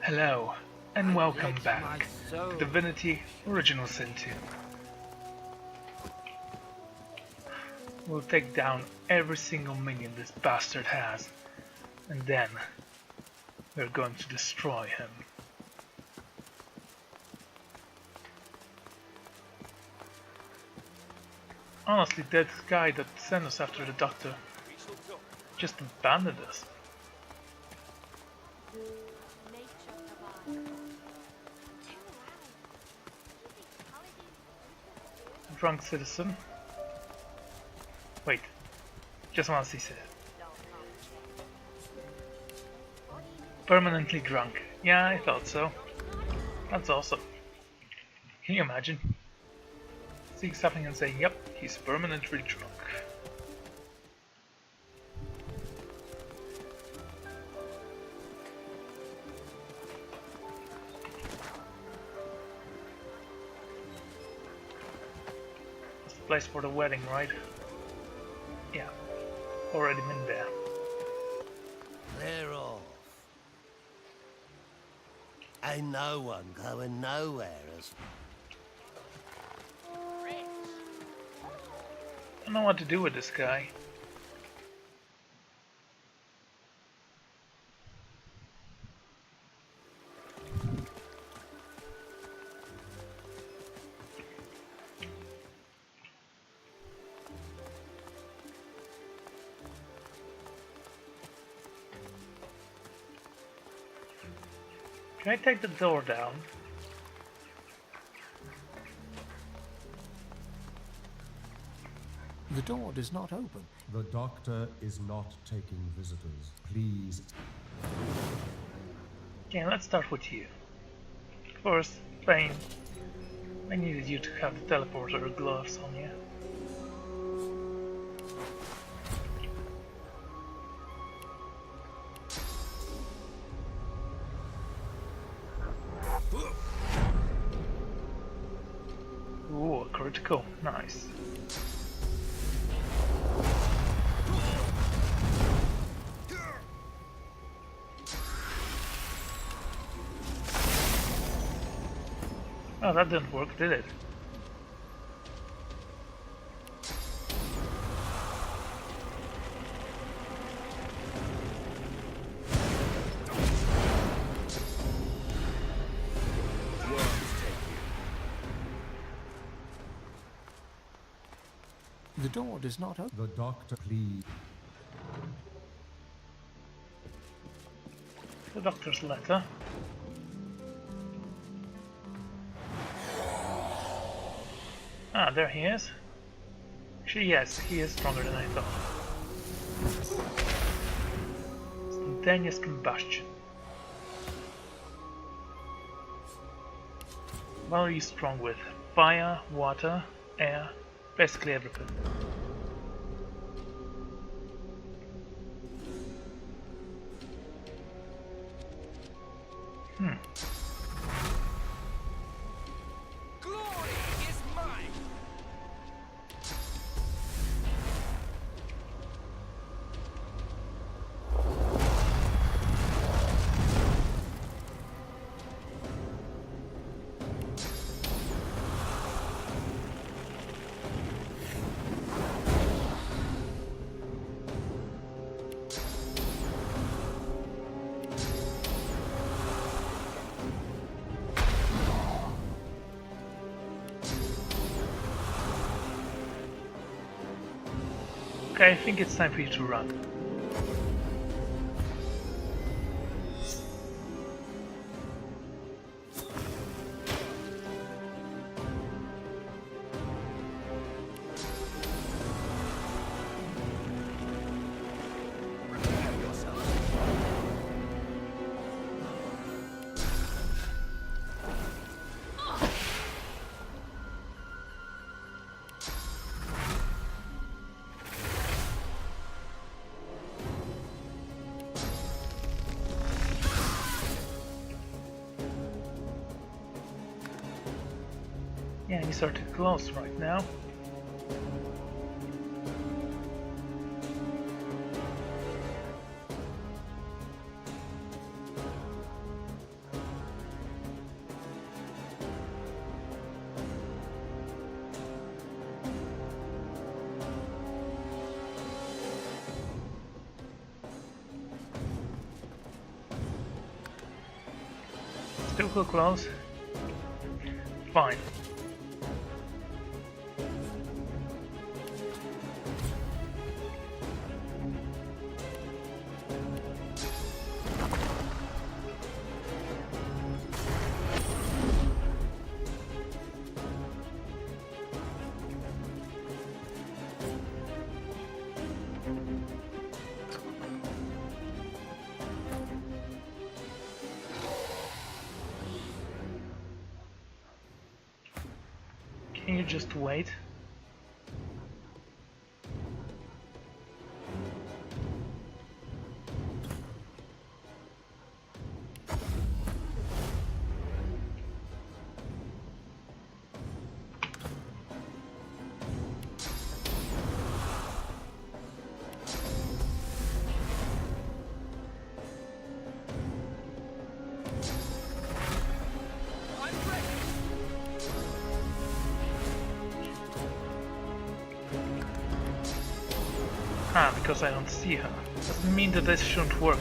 Hello, and welcome back to Divinity Original Sin 2. We'll take down every single minion this bastard has, and then we're going to destroy him. Honestly, that guy that sent us after the doctor just abandoned us. Drunk citizen. Wait, just once he said. Permanently drunk. Yeah, I thought so. That's awesome. Can you imagine? Seeing something and saying, yep, he's permanently drunk. That's the place for the wedding, right? Yeah, already been there. They're off. Ain't no one going nowhere as... I don't know what to do with this guy. Can I take the door down? The door does not open. The doctor is not taking visitors. Please. Okay, let's start with you. First, Bane. I needed you to have the teleporter gloves on you. Ooh, critical. Nice. Oh, that didn't work, did it? The door does not open. The doctor, please. The doctor's letter. Ah, there he is. Actually, yes, he is stronger than I thought. Instantaneous combustion. What are you strong with? Fire, water, air, basically everything. Okay, I think it's time for you to run. Yeah, he's sort of close right now. Too close. Fine. Can you just wait? Ah, because I don't see her. Doesn't mean that this shouldn't work.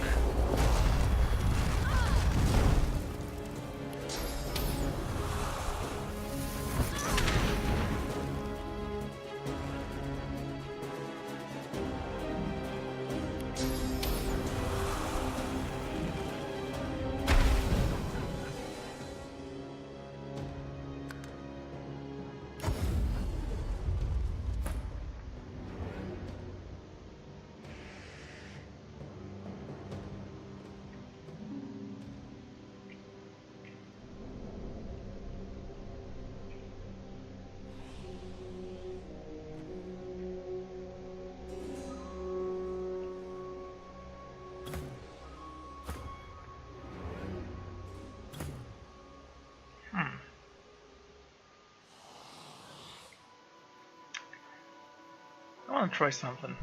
I want to try something.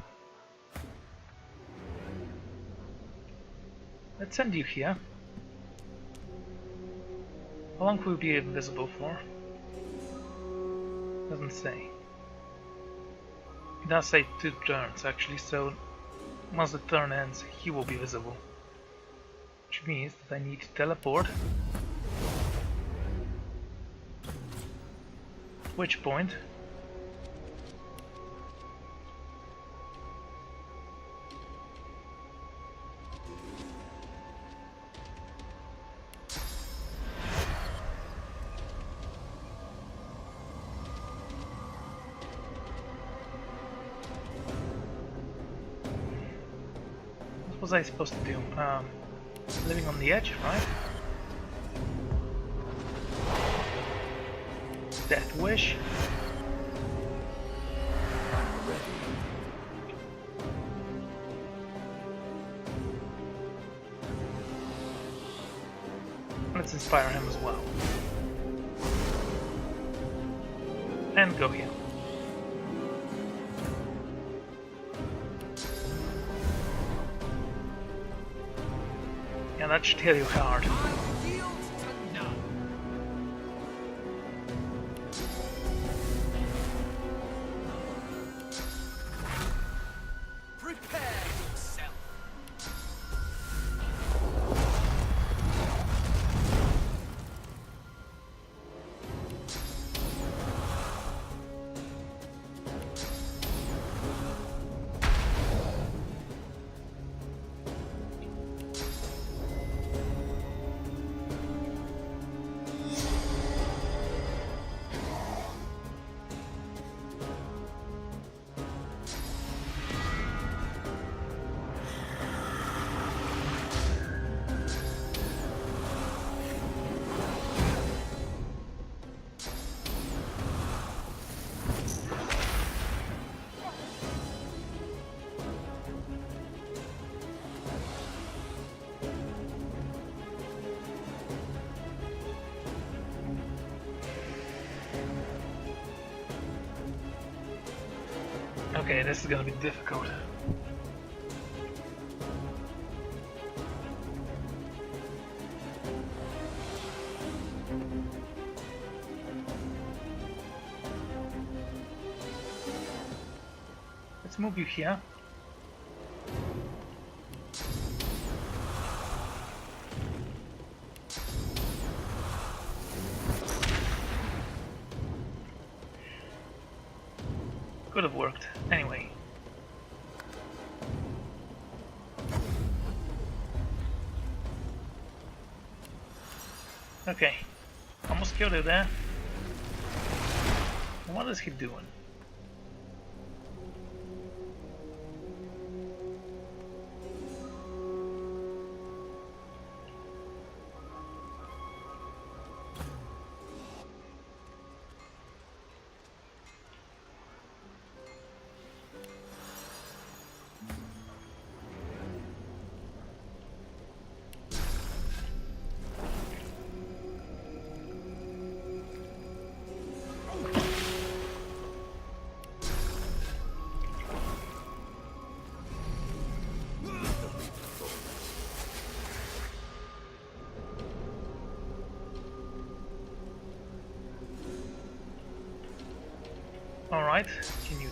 Let's send you here. How long will you be invisible for? Doesn't say. It does say 2 turns actually, so once the turn ends he will be visible. Which means that I need to teleport. At which point what was I supposed to do? Living on the edge, right? Death wish. Let's inspire him as well. And go here. Yeah, that should hit you hard. Okay, this is gonna be difficult. Let's move you here. Could have worked. Anyway. Okay. Almost killed it there. What is he doing? Alright, can you...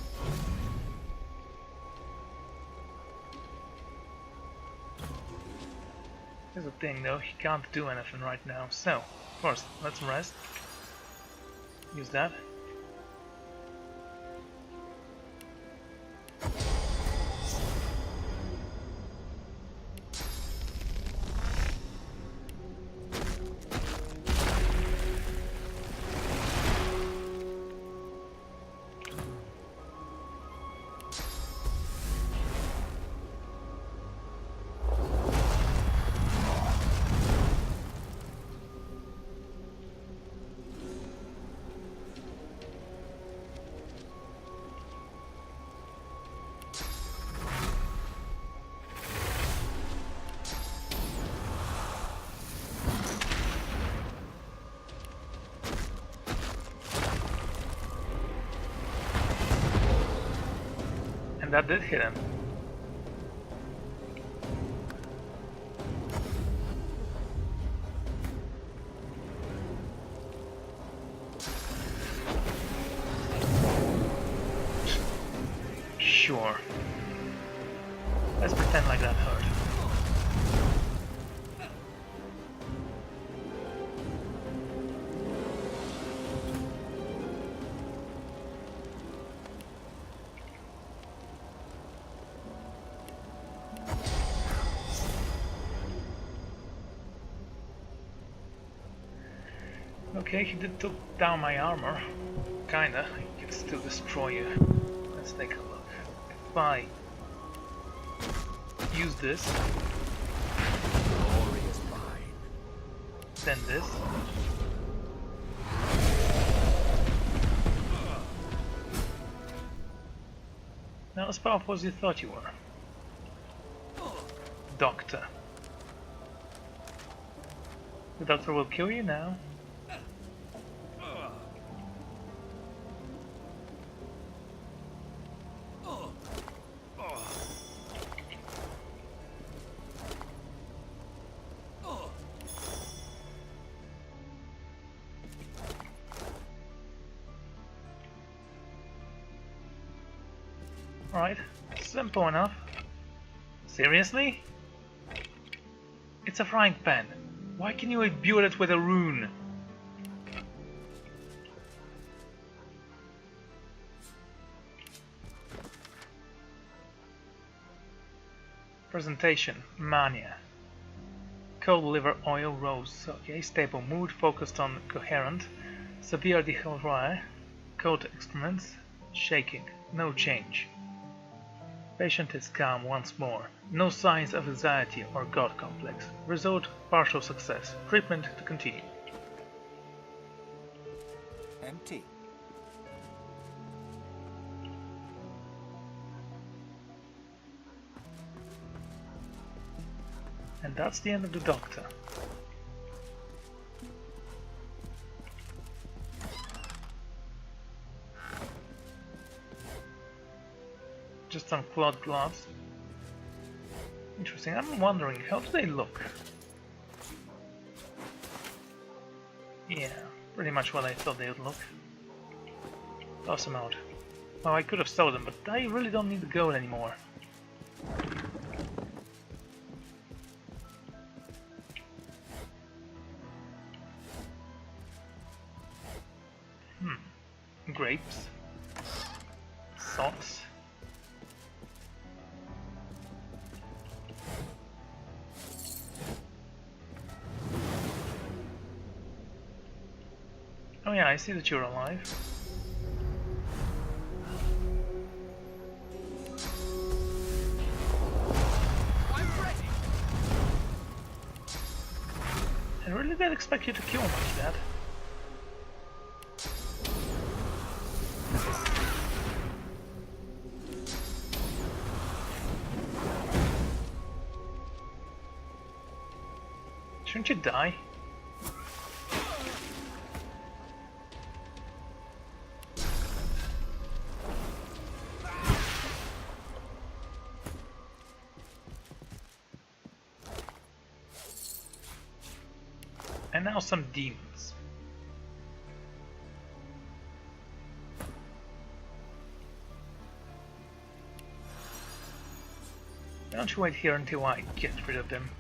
Here's the thing though, he can't do anything right now, so first let's rest. Use that. And that did hit him. Sure. Let's pretend like that hurt. Okay, he did took down my armor. Kinda. He can still destroy you. Let's take a look. If I use this, then this, not as powerful as you thought you were. Doctor. The doctor will kill you now. Alright, simple enough. Seriously? It's a frying pan. Why can you imbue it with a rune? Presentation, mania. Cold liver oil rose. Okay, stable mood focused on coherent. Severe diarrhea. Cold excrements. Shaking. No change. Patient is calm once more. No signs of anxiety or god complex. Result, partial success. Treatment to continue. Empty. And that's the end of the doctor. Just some cloth gloves. Interesting. I'm wondering, how do they look? Yeah, pretty much what I thought they would look. Toss them out. Well, I could have sold them, but I really don't need the gold anymore. Grapes. thoughts. Oh yeah, I see that you're alive. I really did expect you to kill him like that. Shouldn't you die? And now some demons. Why don't you wait here until I get rid of them?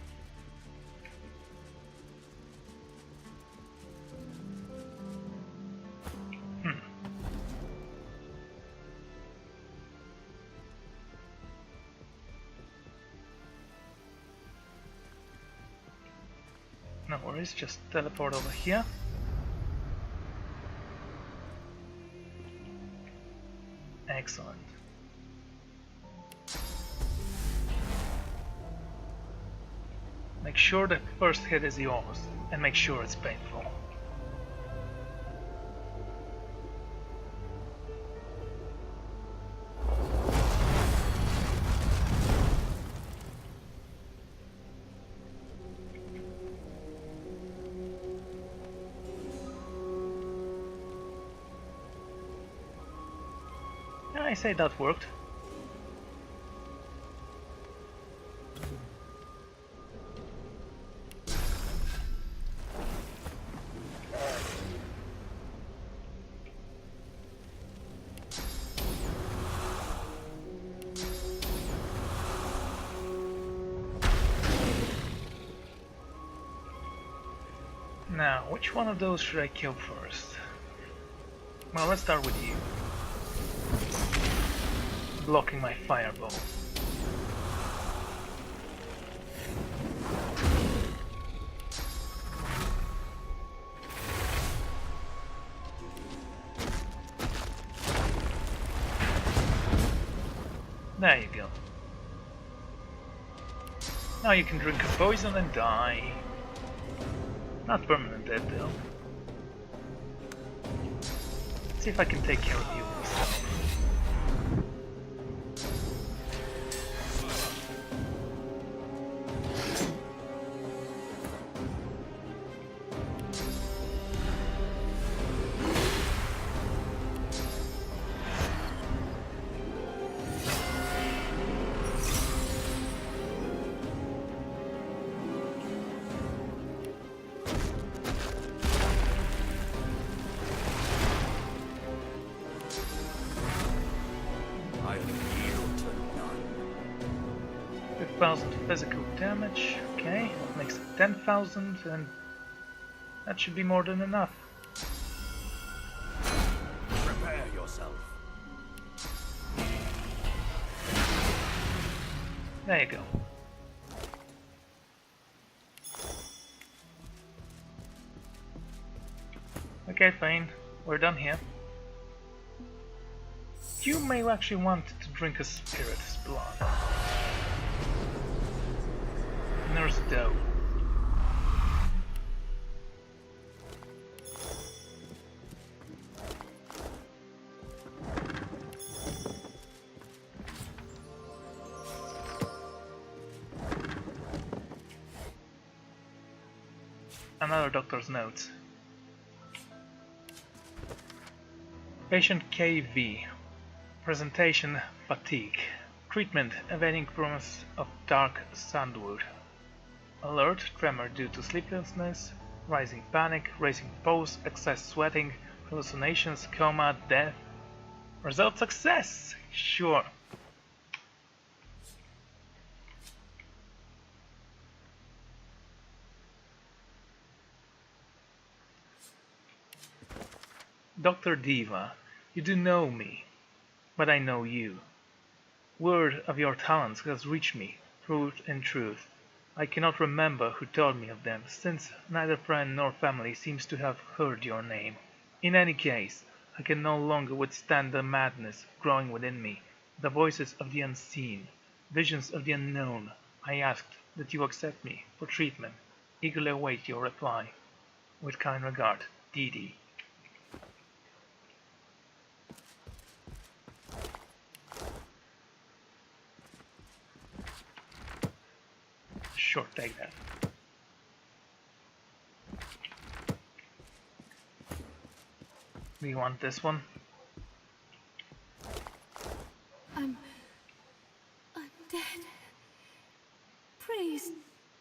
No worries, just teleport over here. Excellent. Make sure the first hit is yours, and make sure it's painful. I say that worked. Now, which one of those should I kill first? Well, let's start with you. Blocking my fireball. There you go. Now you can drink a poison and die. Not permanent death though. Let's see if I can take care of you myself. Physical damage, okay, that makes it 10,000, and that should be more than enough. Prepare yourself. There you go. Okay, fine, we're done here. You may actually want to drink a spirit's blood. Nurse Doe. Another doctor's note. Patient KV. Presentation fatigue. Treatment evading promise of dark sandwood. Alert, tremor due to sleeplessness, rising panic, racing pulse, excess sweating, hallucinations, coma, death. Result success! Sure. Dr. Diva, you do know me. but I know you. Word of your talents has reached me, in truth. I cannot remember who told me of them, since neither friend nor family seems to have heard your name. In any case, I can no longer withstand the madness growing within me, the voices of the unseen, visions of the unknown. I asked that you accept me for treatment. Eagerly await your reply. With kind regard, Dee. Sure, take that. Do you want this one? I'm dead. Praise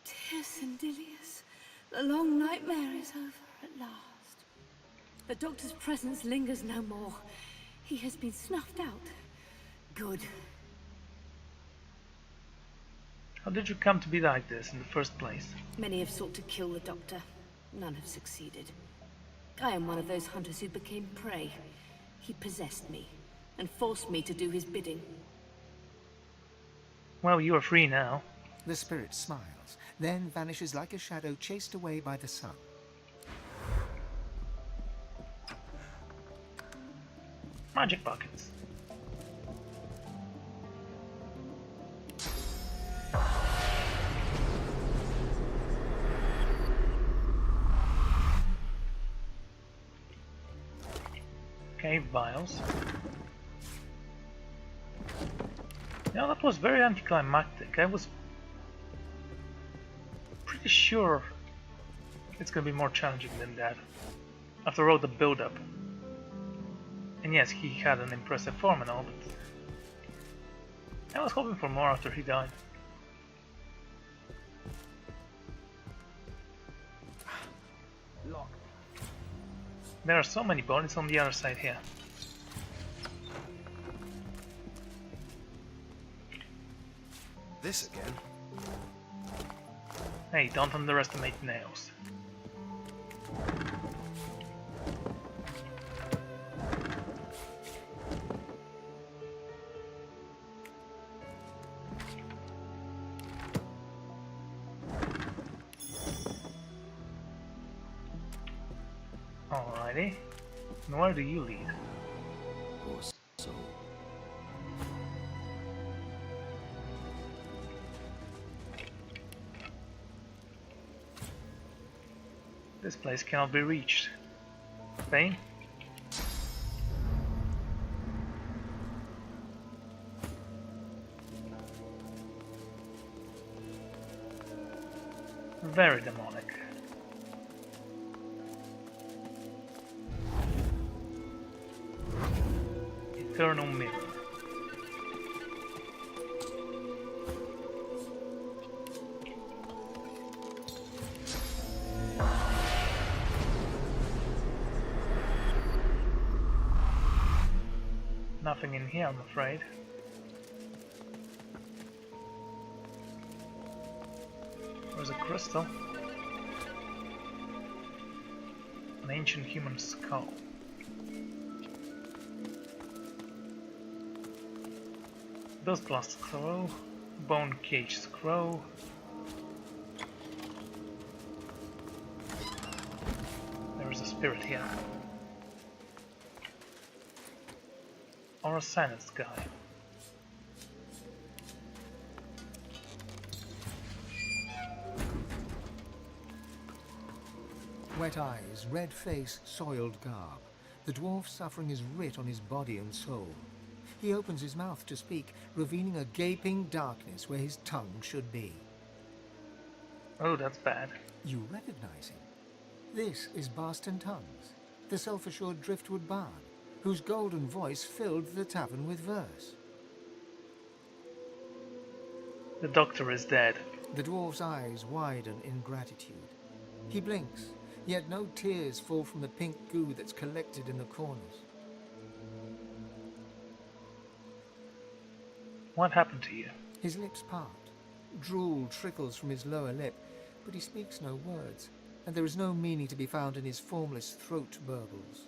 Tir-Sendilius. The long nightmare is over at last. The doctor's presence lingers no more. He has been snuffed out. Good. How did you come to be like this in the first place? Many have sought to kill the doctor. None have succeeded. I am one of those hunters who became prey. He possessed me, and forced me to do his bidding. Well, you are free now. The spirit smiles, then vanishes like a shadow chased away by the sun. Magic buckets. Okay, vials. Yeah, that was very anticlimactic. I was pretty sure it's gonna be more challenging than that. After all the build-up. And yes, he had an impressive form and all, but I was hoping for more after he died. Locked. There are so many bodies on the other side here. This again? Hey, don't underestimate nails. Alrighty. And where do you lead? Or so. This place cannot be reached. Thane? Very demonic. Eternal mirror. Nothing in here, I'm afraid. There's a crystal. An ancient human skull. Dustblast scroll. Bone cage scroll. There is a spirit here. Or a silenced guy. Wet eyes, red face, soiled garb. The dwarf's suffering is writ on his body and soul. He opens his mouth to speak, revealing a gaping darkness where his tongue should be. Oh, that's bad. You recognize him. This is Barston Tongues, the self-assured driftwood bard, whose golden voice filled the tavern with verse. The doctor is dead. The dwarf's eyes widen in gratitude. He blinks, yet no tears fall from the pink goo that's collected in the corners. What happened to you? His lips part. Drool trickles from his lower lip, but he speaks no words, and there is no meaning to be found in his formless throat burbles.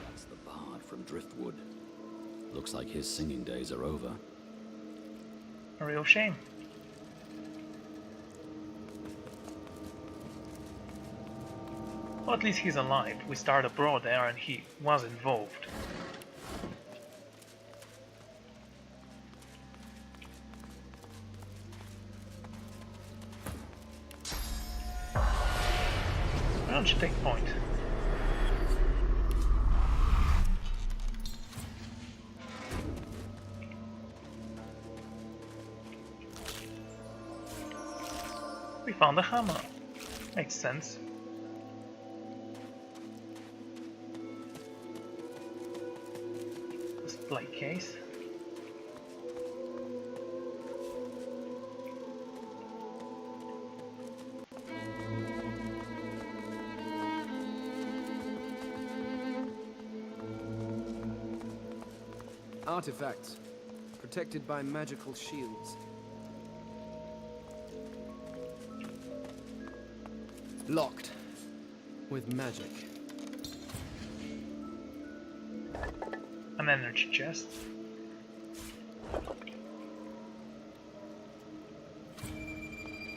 That's the bard from Driftwood. Looks like his singing days are over. A real shame. Well, at least he's alive. We started abroad there and he was involved. Why don't you take point? We found a hammer. Makes sense. Display case. Artifacts, protected by magical shields. Locked, with magic. An energy chest.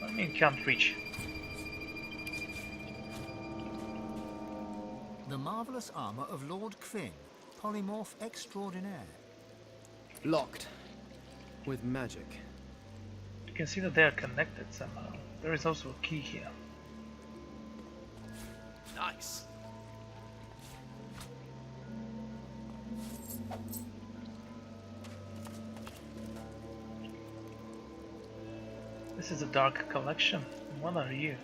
I mean, can't reach. The marvelous armor of Lord Kvin, polymorph extraordinaire. Locked, with magic. You can see that they are connected somehow. There is also a key here. Nice. This is a dark collection. What are you?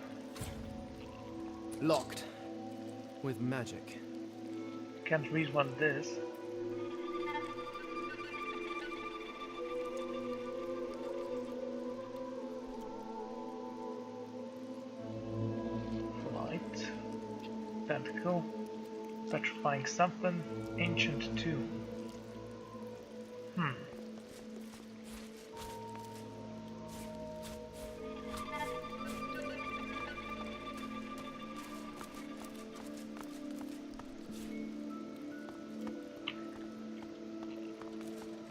Locked, with magic. Can't read what it is. Light. Tentacle. Petrifying something. Ancient tomb.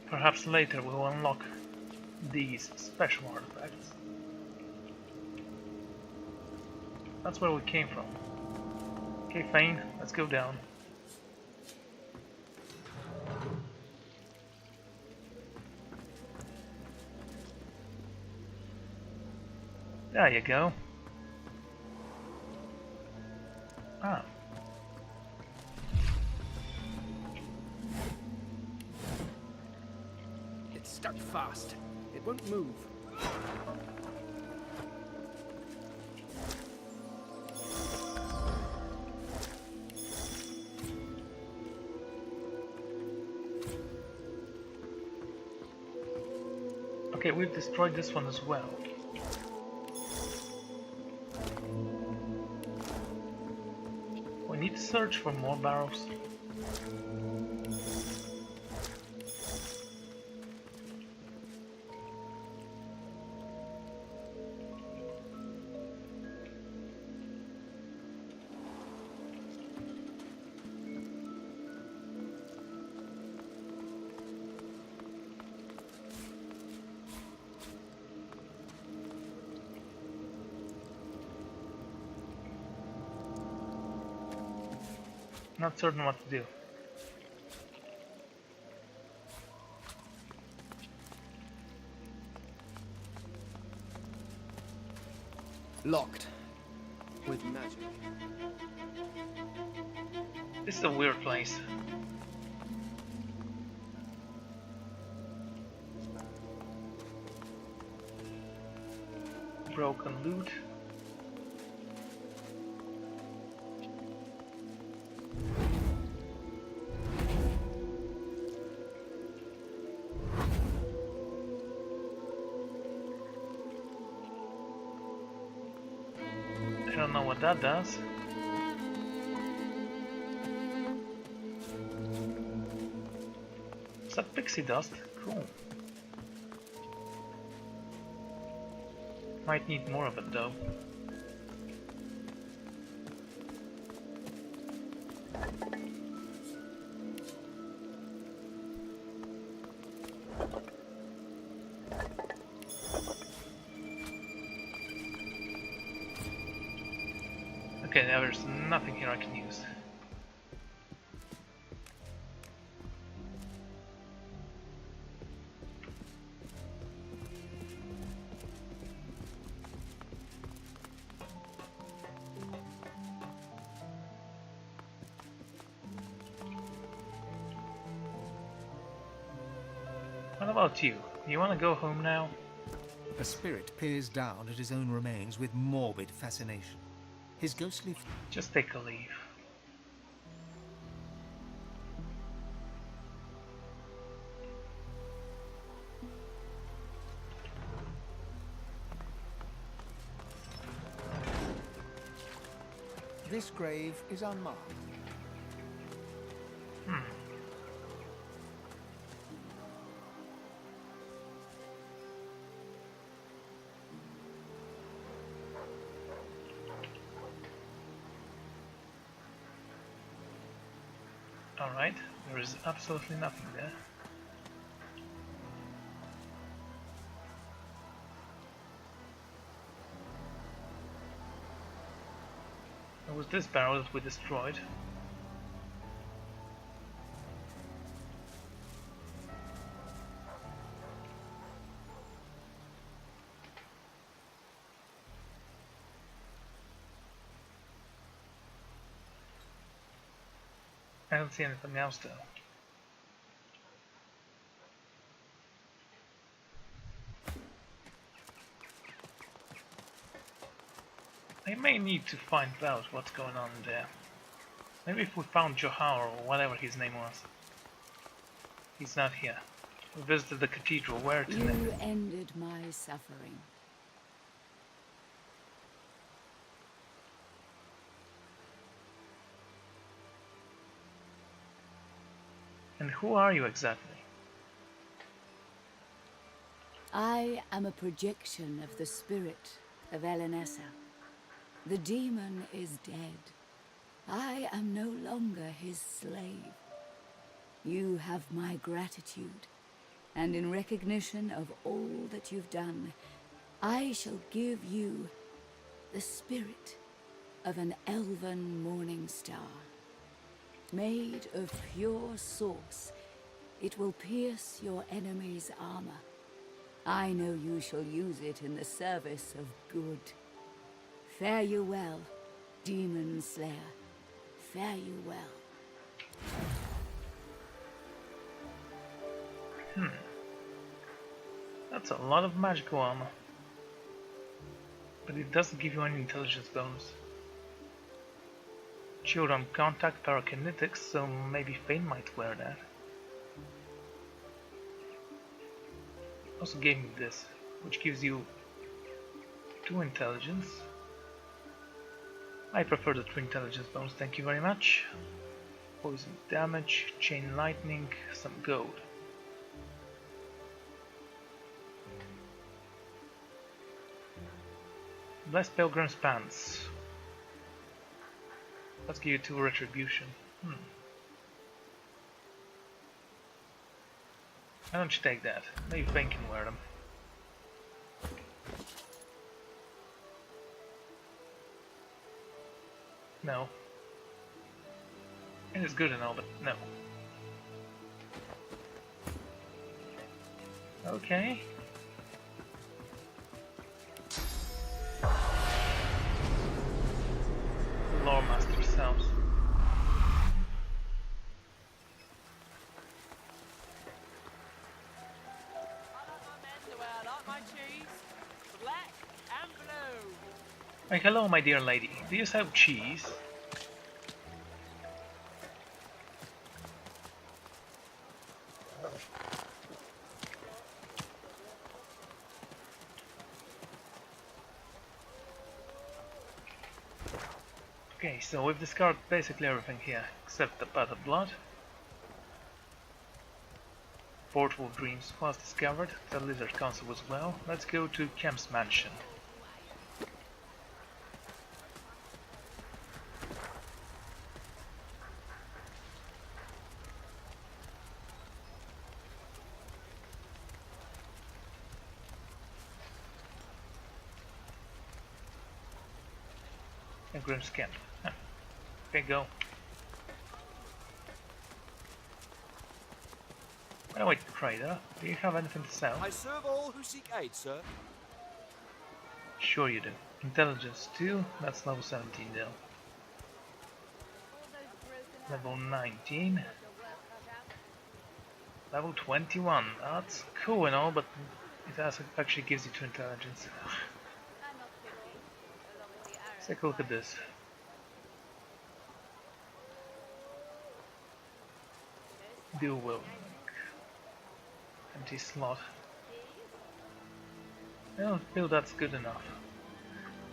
Perhaps later we'll unlock these special artifacts. That's where we came from. Okay, fine, let's go down. There you go. Ah. It's stuck fast. It won't move. Okay, we've destroyed this one as well. We need to search for more barrels. Not certain what to do. Locked, with magic. This is a weird place. Broken loot. I don't know what that does. Is that pixie dust? Cool. Might need more of it though. Okay, there's nothing here I can use. What about you? You wanna go home now? A spirit peers down at his own remains with morbid fascination. His ghostly... Just take a leave. This grave is unmarked. Alright, there is absolutely nothing there. It was this barrel that we destroyed. I don't see anything else though. I may need to find out what's going on there. Maybe if we found Johar or whatever his name was. He's not here. We visited the cathedral. Where to next? You ended my suffering. And who are you exactly? I am a projection of the spirit of Elenessa. The demon is dead. I am no longer his slave. You have my gratitude, and in recognition of all that you've done, I shall give you the spirit of an elven morning star. Made of pure source, it will pierce your enemy's armor. I know you shall use it in the service of good. Fare you well, Demon Slayer. Fare you well. That's a lot of magical armor. But it doesn't give you any intelligence bonus. Shield on contact pyrokinetics, so maybe Fane might wear that. Also gave me this, which gives you 2 intelligence. I prefer the 2 intelligence bonus, thank you very much. Poison damage, chain lightning, some gold. Blessed Pilgrim's Pants. Let's give you 2 retribution. Why don't you take that? Maybe Fane can wear them. No. It is good and all, but no. Okay. Lore Master selves. Hello, my dear lady. Do you have cheese? Okay, so we've discarded basically everything here, except the Pot of Blood. Portal of Dreams was discovered, the Lizard Council as well. Let's go to Kemp's mansion. A grim scamp. Huh. Okay, go. Oh wait, trader, do you have anything to sell? I serve all who seek aid, sir. Sure you do. Intelligence 2, that's level 17 though. Level 19. Level 21, that's cool and all, but it actually gives you 2 intelligence. Let's take a look at this. Dual wielding. Empty slot. I don't feel that's good enough.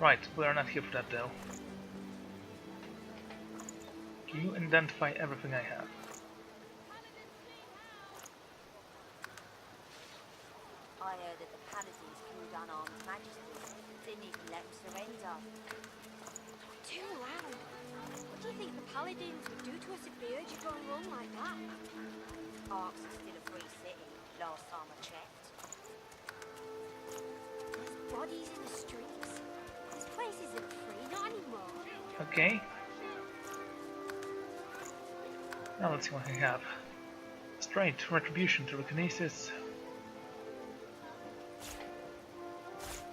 Right, we're not here for that though. Can you identify everything I have? I heard that the paladins killed unarmed Magisters. Didn't even let them surrender. Too loud. What do you think the paladins would do to us if they heard you going wrong like that? Ark's is still a free city, last time I checked. There's bodies in the streets. This place isn't free, not anymore. Okay. Now let's see what I have. Straight, retribution, telekinesis.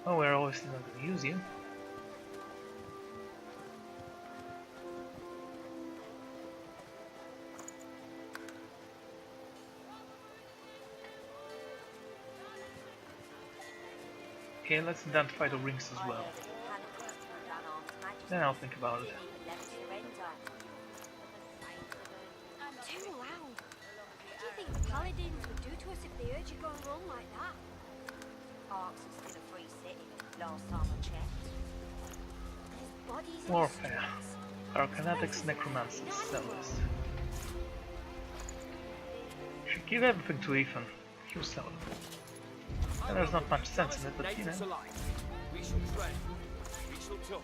Oh, we're obviously not going to use you. Okay, let's identify the rings as well. Then I'll think about it. Too loud. What do you think the paladins would do to us if they heard you going wrong like that? Ark's is still a free city, last time I checked. There's bodies in Warfare. the streets. Pyrokinetics, Necromancer, sellers. Should give everything to Ifan. He'll sell it. And there's not much sense in it, but you know. We shall train. We shall talk.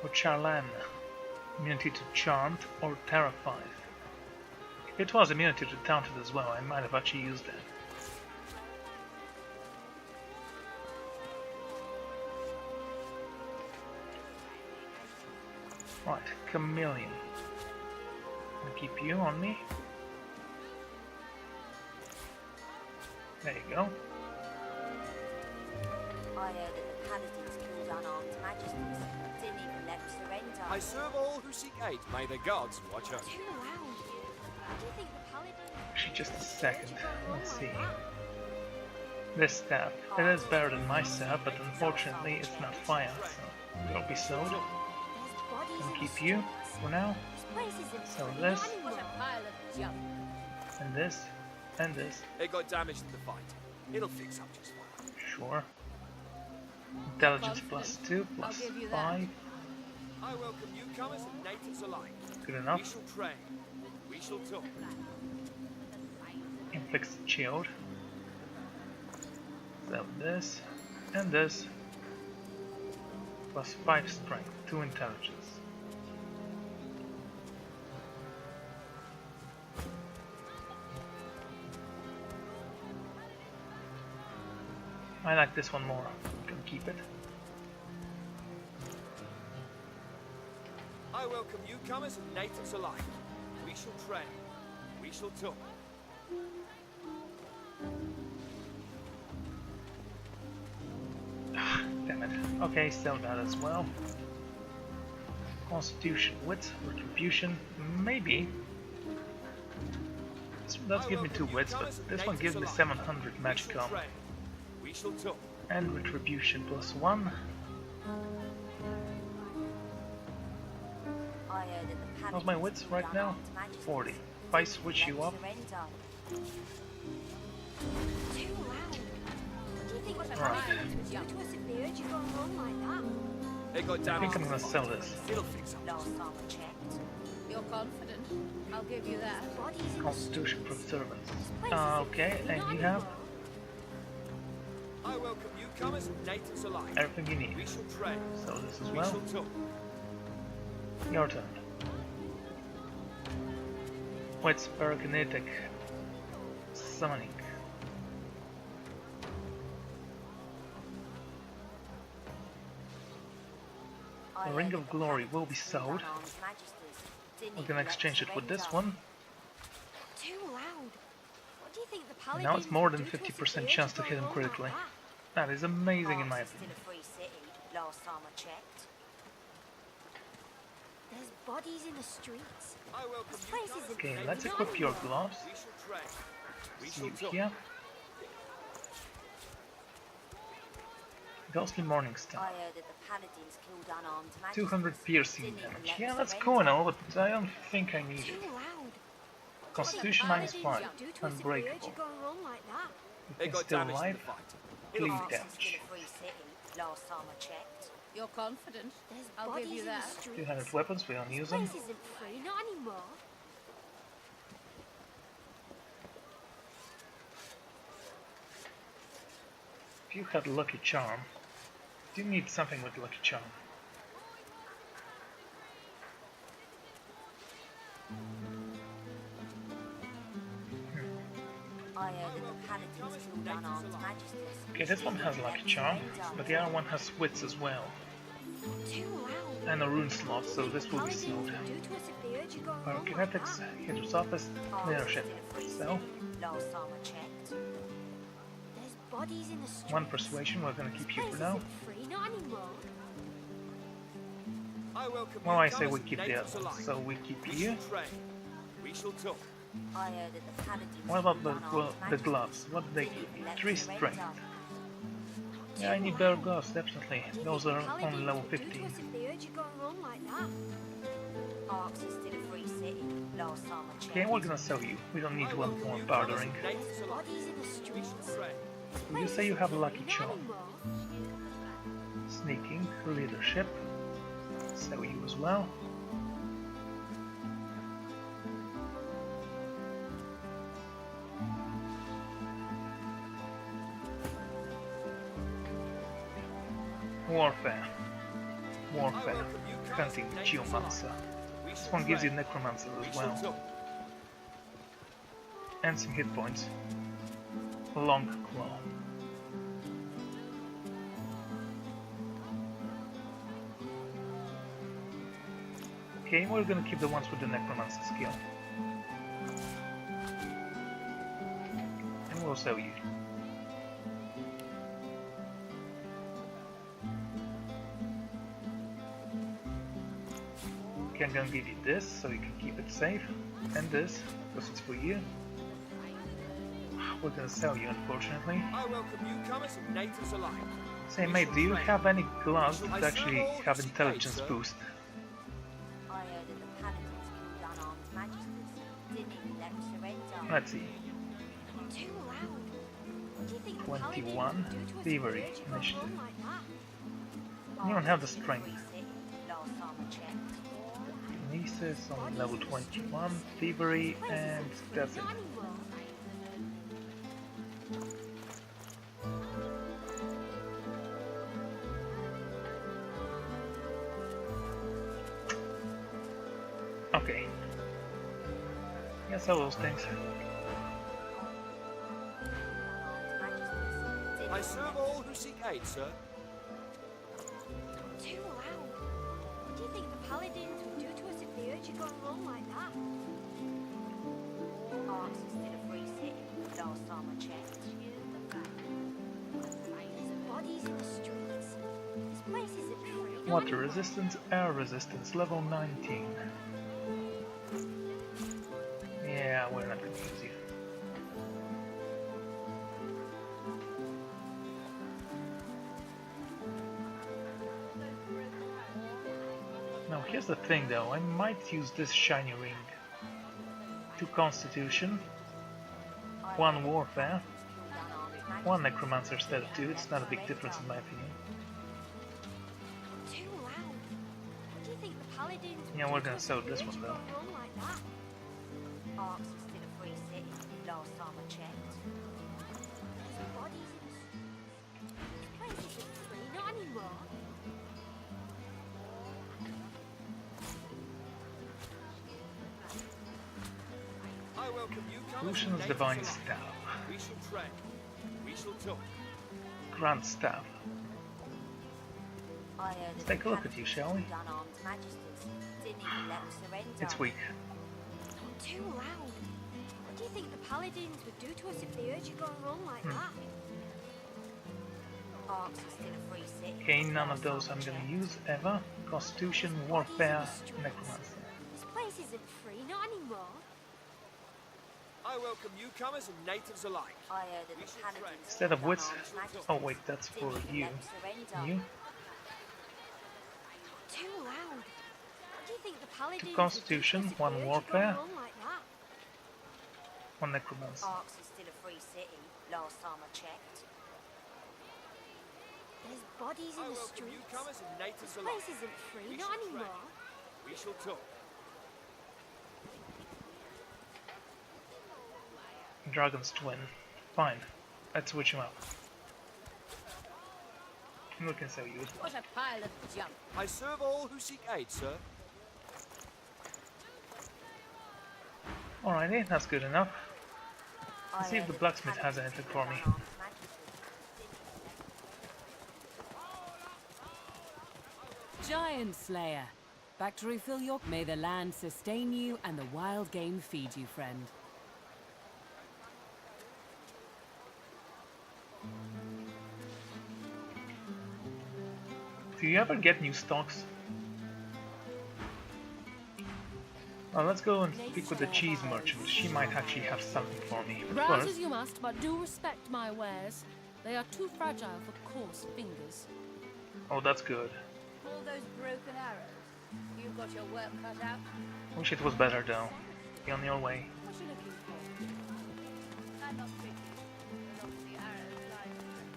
Or Charlan. Immunity to Charmed or Terrified. If it was immunity to Taunted as well, I might have actually used that. Right, Chameleon. I'll keep you on me. There you go. I heard that the paladins killed unarmed Magisters. Didn't even let them surrender. I serve all who seek aid. May the gods watch us. Too loud. What do you think the paladins... Actually, just a second. Let's see. This staff. It is better than my staff, but unfortunately it's not fire, so don't be sold. I'll keep you for now. So this, and this, and this. It got damaged in the fight. It'll fix up just fine. Sure. Intelligence +2, +5. I welcome newcomers and natives alike. Good We enough. shall train. We shall talk. Inflicts shield. So this, and this. +5 strength, 2 intelligence. I like this one more. You can keep it. I welcome newcomers and natives alike. We shall train. We shall talk. Damn it. Okay, sell that as well. Constitution, wits, retribution, maybe. This does give me 2 wits, but this one gives me 700 magic armor. We shall talk. And retribution +1. I heard that the How's my wits right now? 40. If I switch you up, Too loud. What do you think the Right. paladins would do to us if they heard you going wrong like that? It got I think damaged. I'm gonna sell this. It'll fix up. Last time I checked. You're confident. I'll give you that. Bodies in the Constitution Preservance. streets. Okay, and you have I welcome newcomers and natives alike. everything you need. We shall train. So this as We well. shall talk. Your turn. What's parakinetic summoning? The Ring of Glory will be sold. We're gonna exchange it with this one. Too loud. What do you think the And paladins now it's more than would do to us if 50% we chance urged to you hit him on critically. like That is amazing in that? my Arks is opinion. still a free city, last time I checked. There's bodies in the streets. I welcome This you place comers isn't Okay, free, let's not equip your anymore. gloves. We shall train. We See shall you talk. here. Ghostly Morning Star. I heard that the paladins killed unarmed magisters. 200 piercing Didn't even damage. let Yeah, them that's surrender. cool and all, but I don't think I need Too it. loud. Constitution Paladins -5. would do to us if we urged Unbreakable. you going wrong like that. You They can got still damaged in live. the fight. Bleed Arks is damage. still a free city, last time I checked. You're confident. There's I'll bodies give you in that. the streets. 200 weapons, we don't use them. This place isn't free, not anymore. If you had Lucky Charm, you need something with Lucky Charm. I heard that the paladins killed unarmed magisters. Okay, this one has Lucky Charm, but the other one has Wits as well. Too loud. And a Rune slot, so this will be Paladins sold. would do to us if they urged you going wrong like Pyrokinetics, that. Hero's Office, Leadership. So, Last time I checked. There's bodies in the streets. one persuasion, we're gonna keep you for now. Free, not anymore. I welcome Well, you I say comers we and keep the natives other one, alike. so we keep We you. shall train. We shall talk. I heard that the paladins What about killed the, unarmed well, the magisters. gloves? What do they Didn't give even you? let 3 them surrender. strength. Yeah, I need better gloves, definitely. Do you Those think are the paladins on level would do to 15. us if they urged you going wrong like that? Arks is still a free city, last time I checked. Okay, we're gonna sell you. We don't need I one welcome more you bartering. comers and natives There's alike. bodies in the We streets. shall train. You say you have a Lucky Not Charm. anymore. Sneaking, Leadership. Sell you as well. Warfare. Warfare. Hunting Geomancer. We This shall one gives you train. Necromancer We as shall well. talk. And some hit points. Long Claw. Okay, we're gonna keep the ones with the Necromancer skill. And we'll sell you. Okay, I'm gonna give you this so you can keep it safe. And this, because it's for you. We're gonna sell you, unfortunately. I welcome newcomers and natives alike. Say, We mate, shall do you train. have any gloves Shall that I actually serve all have who seek intelligence aid, sir? boost? I heard that the paladins killed unarmed magisters. Didn't even let them surrender. Let's see. Too loud. What do you think the 21, paladins would do to us Thievery, if they urged you going Initiative. wrong like that? You don't have the Arks is still a strength. free city, last time I checked. Nieces on level 21, Thievery, and that's it. Not anymore. Okay. Yeah, sell those things. I serve all who seek aid, sir. Too loud. What do you think the paladins would do to us if they urged you going wrong like that? Arks is still a free city, last time I checked. There's bodies in the streets. This place isn't free. not Water anymore. resistance, air resistance, level 19. Yeah, we're not gonna use you. Now here's the thing though, I might use this shiny ring. 2 Constitution, 1 Warfare, 1 Necromancer instead of 2, it's not a big difference in my opinion. Too loud. What do you think the paladins would Yeah, do we're to gonna us sell if they this urged one you though. going wrong like that? Arks is still a free city, last time I checked. There's bodies in the streets. This place isn't free, not anymore. I welcome newcomers and Lucian's natives Divine alike. Staff. We shall tread. We shall talk. Grand Staff. I heard Let's that take the a look at you, paladins shall we? killed unarmed Magisters. Didn't even let them surrender. It's weak. Not too loud. What do you think the paladins would do to us if they heard you going wrong like that? Arks is still a free city. Okay, none of those I'm gonna use ever. Constitution, Warfare, Necromancer. This place isn't free, not anymore. I welcome newcomers and natives alike. I heard that We the should paladins tread. Instead of killed wits. unarmed Magisters. Oh wait, that's for Didn't even you. let them surrender. You? Not too loud. What do you think the paladins Constitution, would do to us if one they heard you Warfare. going wrong like that? One Necromancer. Arks is still a free city, last time I checked. There's bodies I in the welcome streets. newcomers and natives This alike. place isn't free, We not shall tread. anymore. We shall talk. Dragon's Twin. Fine. Let's switch him up. Looking so useful. What a pile of junk. I serve all who seek aid, sir. Alrighty, that's good enough. I Let's see if heard the that blacksmith has paladins anything killed for me. unarmed Magisters. Giant Slayer. Back to refill your... May the land sustain you and the wild game feed you, friend. Do you ever get new stocks? Well, let's go and speak with the cheese merchant. She might actually have something for me. But Browse first, as you must, but do respect my wares. They are too fragile for coarse fingers. oh, that's good. All those broken arrows. You've got your work cut out. Wish it was better though. Be on your way. What are you looking for? I'm not tricky. But obviously arrows lie.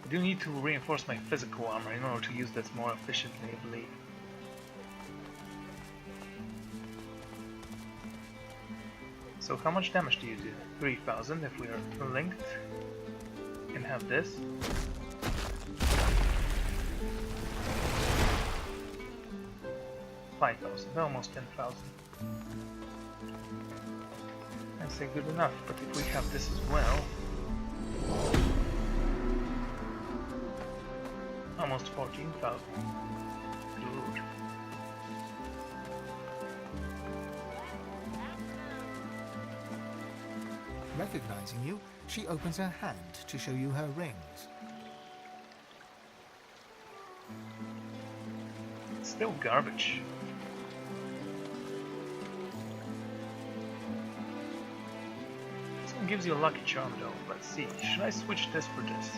I do need to reinforce my physical armor in order to use this more efficiently, I believe. So how much damage do you do? 3000 if we are linked. Can have this. $5,000, almost 10,000. I'd say good enough, but if we have this as well, almost 14,000. Good. Recognizing you, she opens her hand to show you her rings. Still garbage. This one gives you a lucky charm though. Let's see. Should I switch this for this?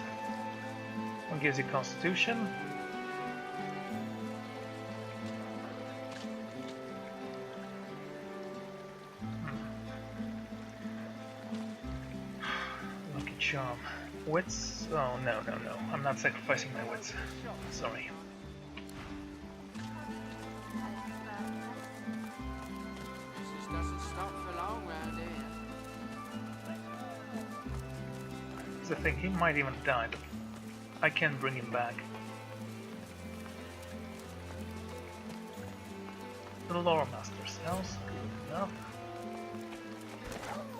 One gives you constitution. Lucky charm. Wits? Oh no, no, no. I'm not sacrificing my wits. Sorry. This doesn't stop for long round here. Here's the thing, he might even die, but I can bring him back. The Lore Master cells, good enough.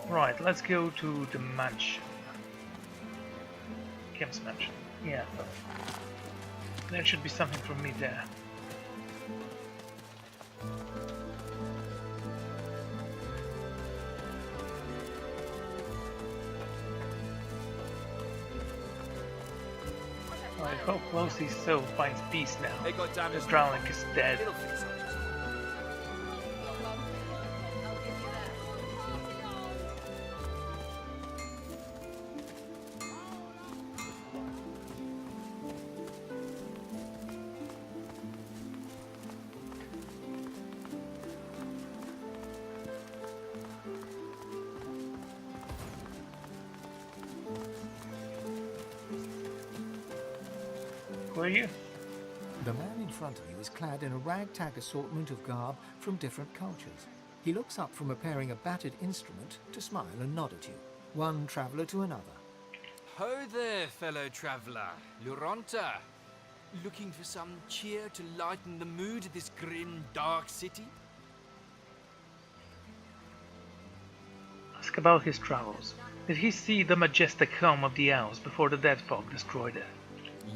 Right, let's go to the mansion. Kim's mansion. Yeah, there should be something for me there. I hope Losie's soul finds peace now. They got The damaged. Drownic is dead. It'll fix up just I'll give you that. Who are you? The man in front of you is clad in a ragtag assortment of garb from different cultures. He looks up from repairing a battered instrument to smile and nod at you, one traveller to another. Ho there, fellow traveller. Luronta. Looking for some cheer to lighten the mood of this grim, dark city? Ask about his travels. Did he see the majestic home of the elves before the dead folk destroyed it?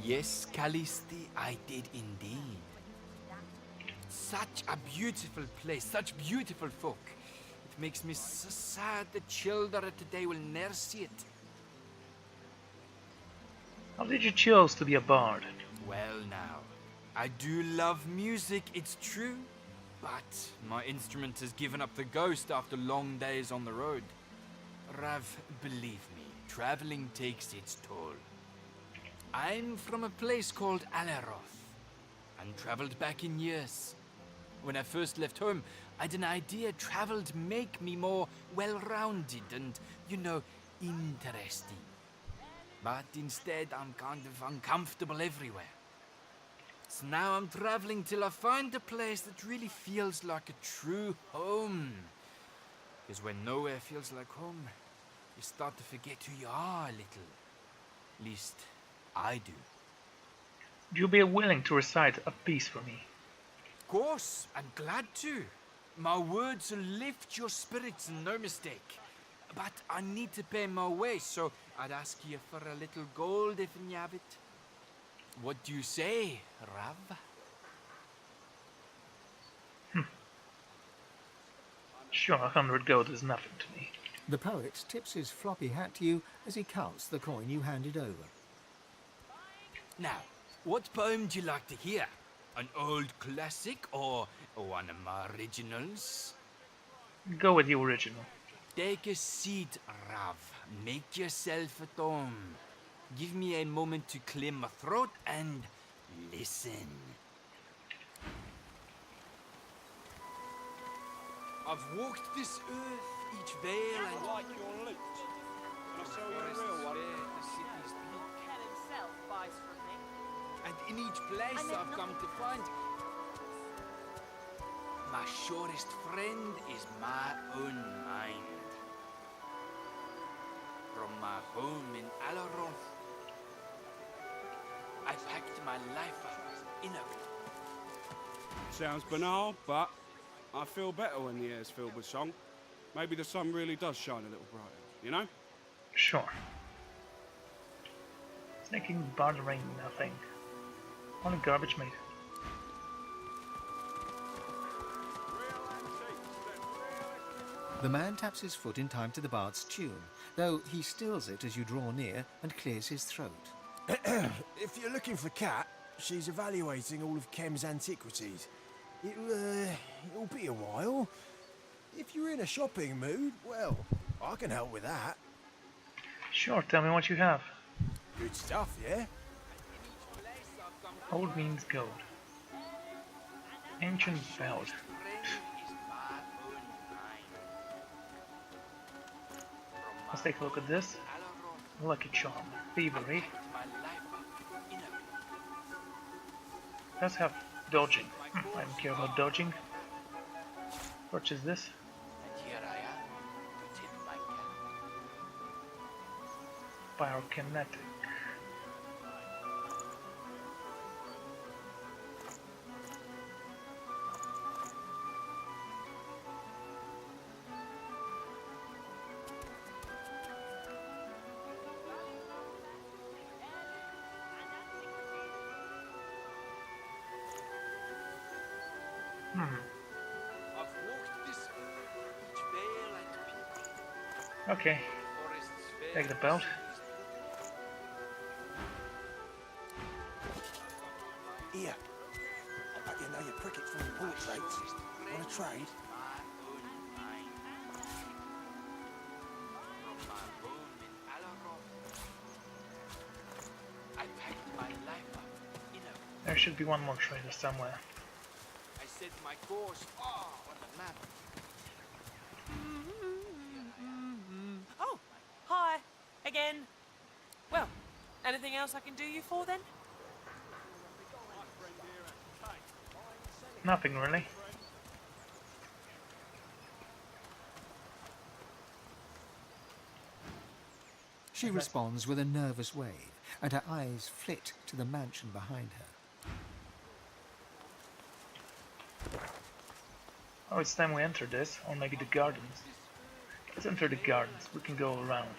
Yes, Callisti, I did indeed. Such a beautiful place, such beautiful folk. It makes me so sad the children of today will never see it. How did you choose to be a bard? Well now, I do love music, it's true. But my instrument has given up the ghost after long days on the road. Rav, believe me, traveling takes its toll. I'm from a place called Alaroth, and traveled back in years. When I first left home, I'd an idea travel'd make me more well-rounded and, you know, interesting. But instead, I'm kind of uncomfortable everywhere. So now I'm traveling till I find a place that really feels like a true home. Because when nowhere feels like home, you start to forget who you are a little. At least, I do. Would you be willing to recite a piece for me? Of course, I'm glad to. My words will lift your spirits, no mistake. But I need to pay my way, so I'd ask you for a little gold if you have it. What do you say, Rav? Sure, 100 gold is nothing to me. The poet tips his floppy hat to you as he counts the coin you handed over. Now, what poem do you like to hear? An old classic or one of my originals? Go with the original. Take a seat, Rav. Make yourself at home. Give me a moment to clear my throat and listen. I've walked this earth, each vale and like your loot. Can I sell you a real one? The city's peak. Ken himself buys from me. And in each place I've come to find my surest friend is my own mind. From my home in Alaroth, I packed my life up in a... Sounds banal, but I feel better when the air's filled with song. Maybe the sun really does shine a little brighter, you know? Sure. It's making bartering nothing. Only garbage made. The man taps his foot in time to the bard's tune, though he stills it as you draw near and clears his throat. If you're looking for Kat, she's evaluating all of Kem's antiquities. It'll be a while. If you're in a shopping mood, well, I can help with that. Sure, tell me what you have. Good stuff, yeah? Old means gold. Ancient belt. Let's take a look at this. Lucky charm. Thievery. Does have dodging. I don't care about dodging. Purchase this. Pyrokinetic. Okay, take the belt. Here. I bet you know your crickets from your portraits. Want to trade? There should be one more trader somewhere. I set my course on the map. Oh, hi again. Well, anything else I can do you for then? Nothing really. She responds with a nervous wave, and her eyes flit to the mansion behind her. Oh, it's time we enter this, or maybe the gardens. Let's enter the gardens. We can go around.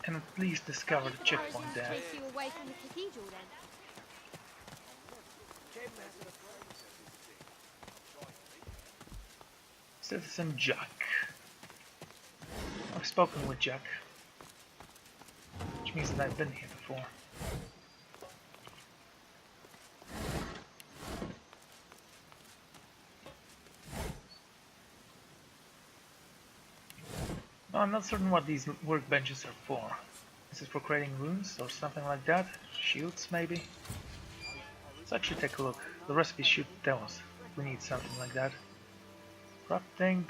And at least discover the checkpoint there. Chase you away from the cathedral then. Citizen Jack. I've spoken with Jack. Which means that I've been here before. No, I'm not certain what these workbenches are for. Is it for creating runes or something like that? Shields maybe? Let's actually take a look. The recipe should tell us if we need something like that. Crafting.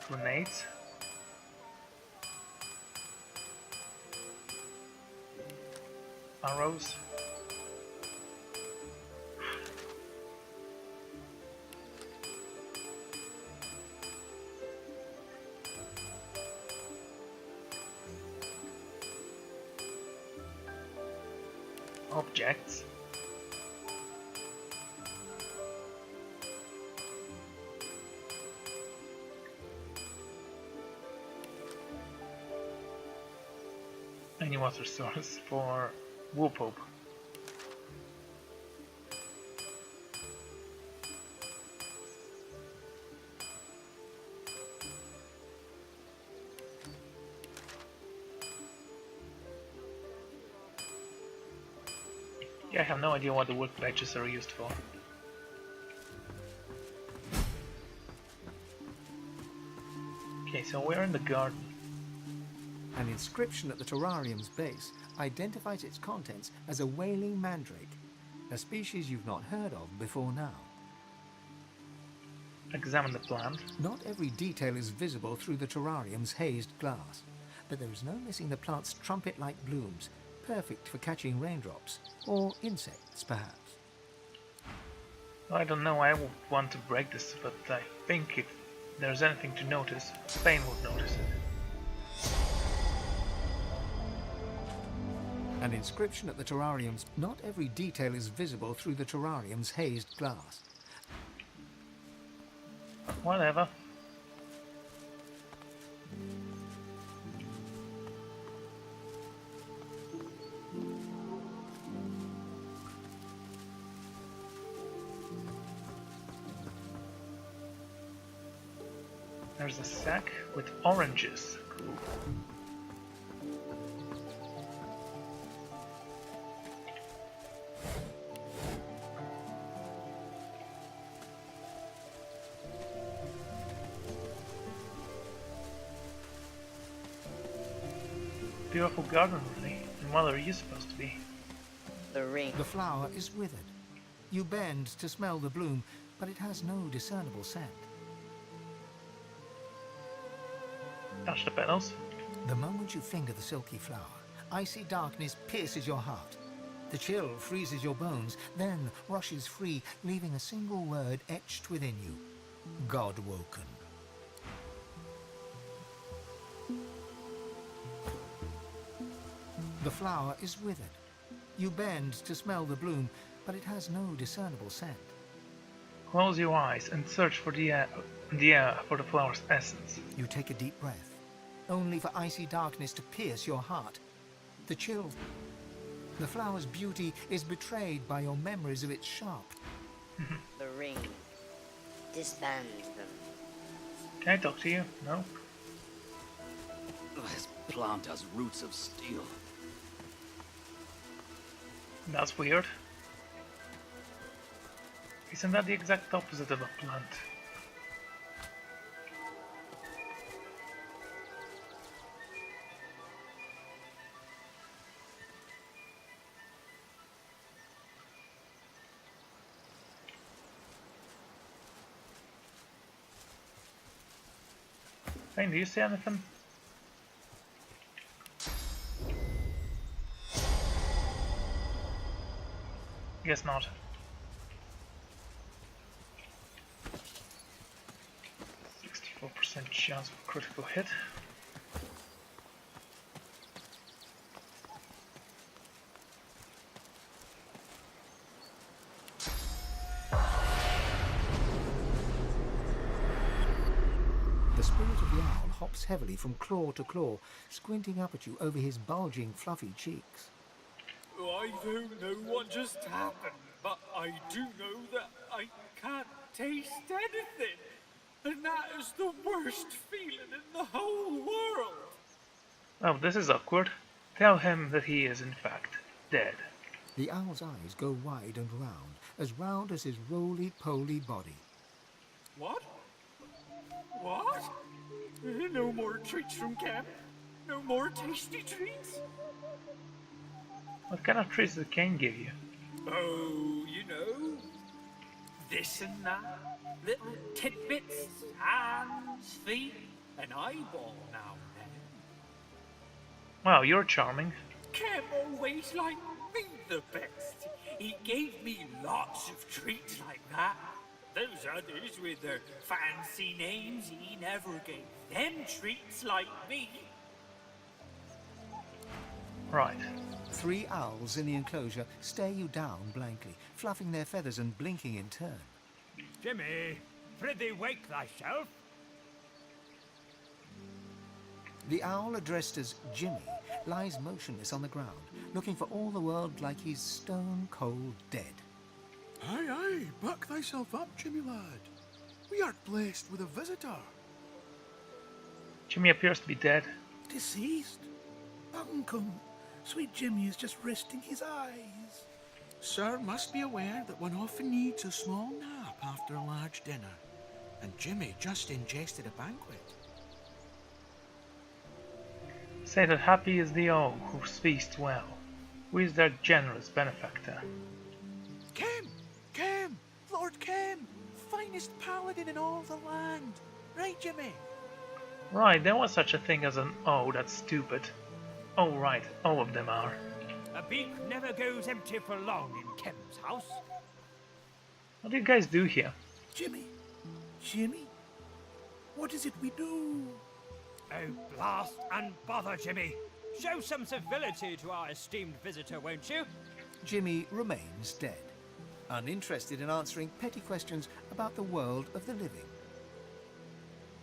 Grenades. Arrows. Objects. Any water source for Whoop-Hope. Yeah, I have no idea what the workbenches are used for. Okay, so we're in the garden. An inscription at the terrarium's base identifies its contents as a wailing mandrake, a species you've not heard of before now. Examine the plant. Not every detail is visible through the terrarium's hazed glass, but there is no missing the plant's trumpet-like blooms, perfect for catching raindrops, or insects perhaps. I don't know, I would want to break this, but I think if there's anything to notice, Spain would notice it. An inscription at the terrarium's... Not every detail is visible through the terrarium's hazed glass. Whatever. There's a sack with oranges. Cool. Beautiful garden, really. And what are you supposed to be? The ring. The flower is withered. You bend to smell the bloom, but it has no discernible scent. Touch the petals. The moment you finger the silky flower, icy darkness pierces your heart. The chill freezes your bones, then rushes free, leaving a single word etched within you. God-woken. The flower is withered. You bend to smell the bloom, but it has no discernible scent. Close your eyes and search for the air for the flower's essence. You take a deep breath, only for icy darkness to pierce your heart. The chill. The flower's beauty is betrayed by your memories of its sharp. The ring. Disband them. Can I talk to you? No? This plant has roots of steel. That's weird. Isn't that the exact opposite of a plant? Fine, do you see anything? Guess not. %64% chance of critical hit. drops heavily from claw to claw, squinting up at you over his bulging, fluffy cheeks. I don't know what just happened, but I do know that I can't taste anything. And that is the worst feeling in the whole world. Oh, this is awkward. Tell him that he is in fact dead. The owl's eyes go wide and round as his roly-poly body. What? What? No more treats from camp? No more tasty treats? What kind of treats did Kane give you? Oh, you know, this and that. Little tidbits, hands, feet, an eyeball now and then. Wow, you're charming. Cam always liked me the best. He gave me lots of treats like that. Those others with their fancy names, he never gave them treats like me. Right. 3 owls in the enclosure stare you down blankly, fluffing their feathers and blinking in turn. Jimmy, prithee wake thyself. The owl addressed as Jimmy lies motionless on the ground, looking for all the world like he's stone cold dead. Aye, aye, buck thyself up, Jimmy lad. We are blessed with a visitor. Jimmy appears to be dead. Deceased? Uncle, sweet Jimmy is just resting his eyes. Sir must be aware that one often needs a small nap after a large dinner, and Jimmy just ingested a banquet. Say that happy is the owl who feasts well. Who is their generous benefactor? Kem! Lord Kem! Finest paladin in all the land. Right, Jimmy? Right, there was such a thing as an oh, that's stupid. Oh right, all of them are. A beak never goes empty for long in Kem's house. What do you guys do here? Jimmy? What is it we do? Oh, blast and bother, Jimmy. Show some civility to our esteemed visitor, won't you? Jimmy remains dead, uninterested in answering petty questions about the world of the living.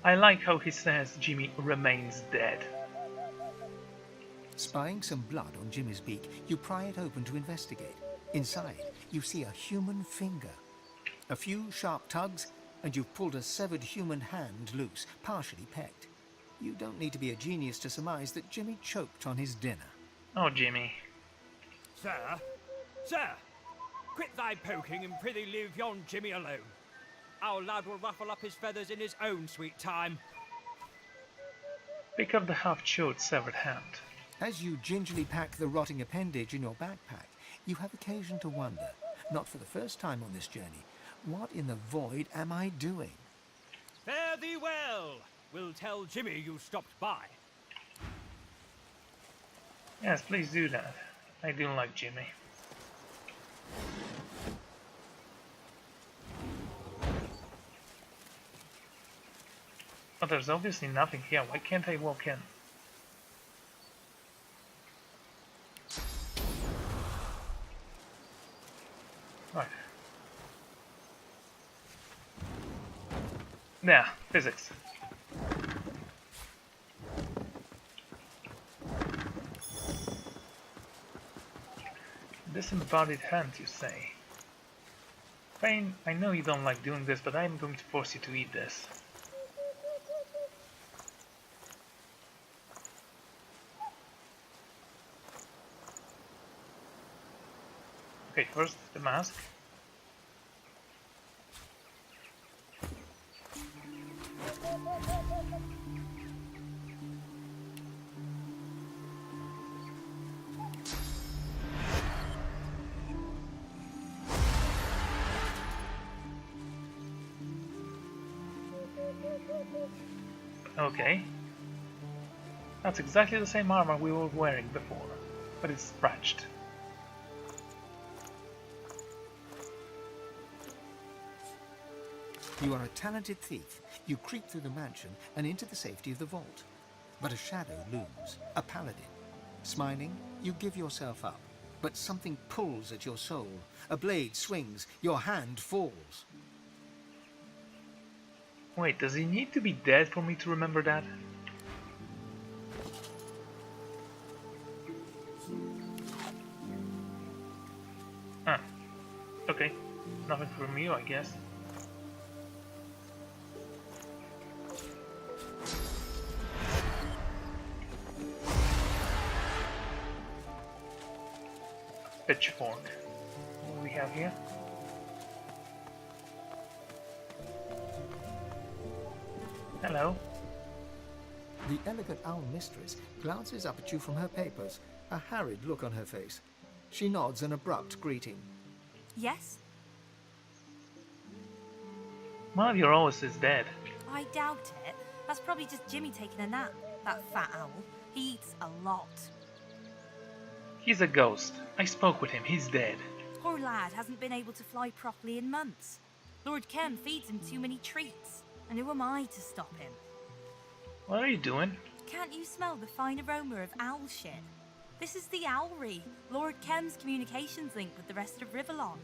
I like how he says Jimmy remains dead. Spying some blood on Jimmy's beak, you pry it open to investigate. Inside, you see a human finger. A few sharp tugs, and you've pulled a severed human hand loose, partially pecked. You don't need to be a genius to surmise that Jimmy choked on his dinner. Oh, Jimmy. Sir, quit thy poking and prithee leave yon Jimmy alone. Our lad will ruffle up his feathers in his own sweet time. Pick up the half-chewed severed hand. As you gingerly pack the rotting appendage in your backpack, you have occasion to wonder, not for the first time on this journey, what in the void am I doing? Fare thee well. We'll tell Jimmy you stopped by. Yes, please do that. I do like Jimmy. But there's obviously nothing here. Why can't I walk in? Right. There, physics. Disembodied hand, you say? Fane, I know you don't like doing this, but I'm going to force you to eat this. Okay, first the mask. Okay. That's exactly the same armor we were wearing before, but it's scratched. You are a talented thief. You creep through the mansion and into the safety of the vault. But a shadow looms, a paladin. Smiling, you give yourself up, but something pulls at your soul. A blade swings, your hand falls. Wait, does he need to be dead for me to remember that? Okay, nothing from you, I guess. Pitchfork. What do we have here? Hello. The elegant owl mistress glances up at you from her papers, a harried look on her face. She nods an abrupt greeting. Yes? One of your owls is dead. I doubt it. That's probably just Jimmy taking a nap. That fat owl. He eats a lot. He's a ghost. I spoke with him. He's dead. Poor lad hasn't been able to fly properly in months. Lord Kem feeds him too many treats. And who am I to stop him? What are you doing? Can't you smell the fine aroma of owl shit? This is the Owlry, Lord Kem's communications link with the rest of Rivellon.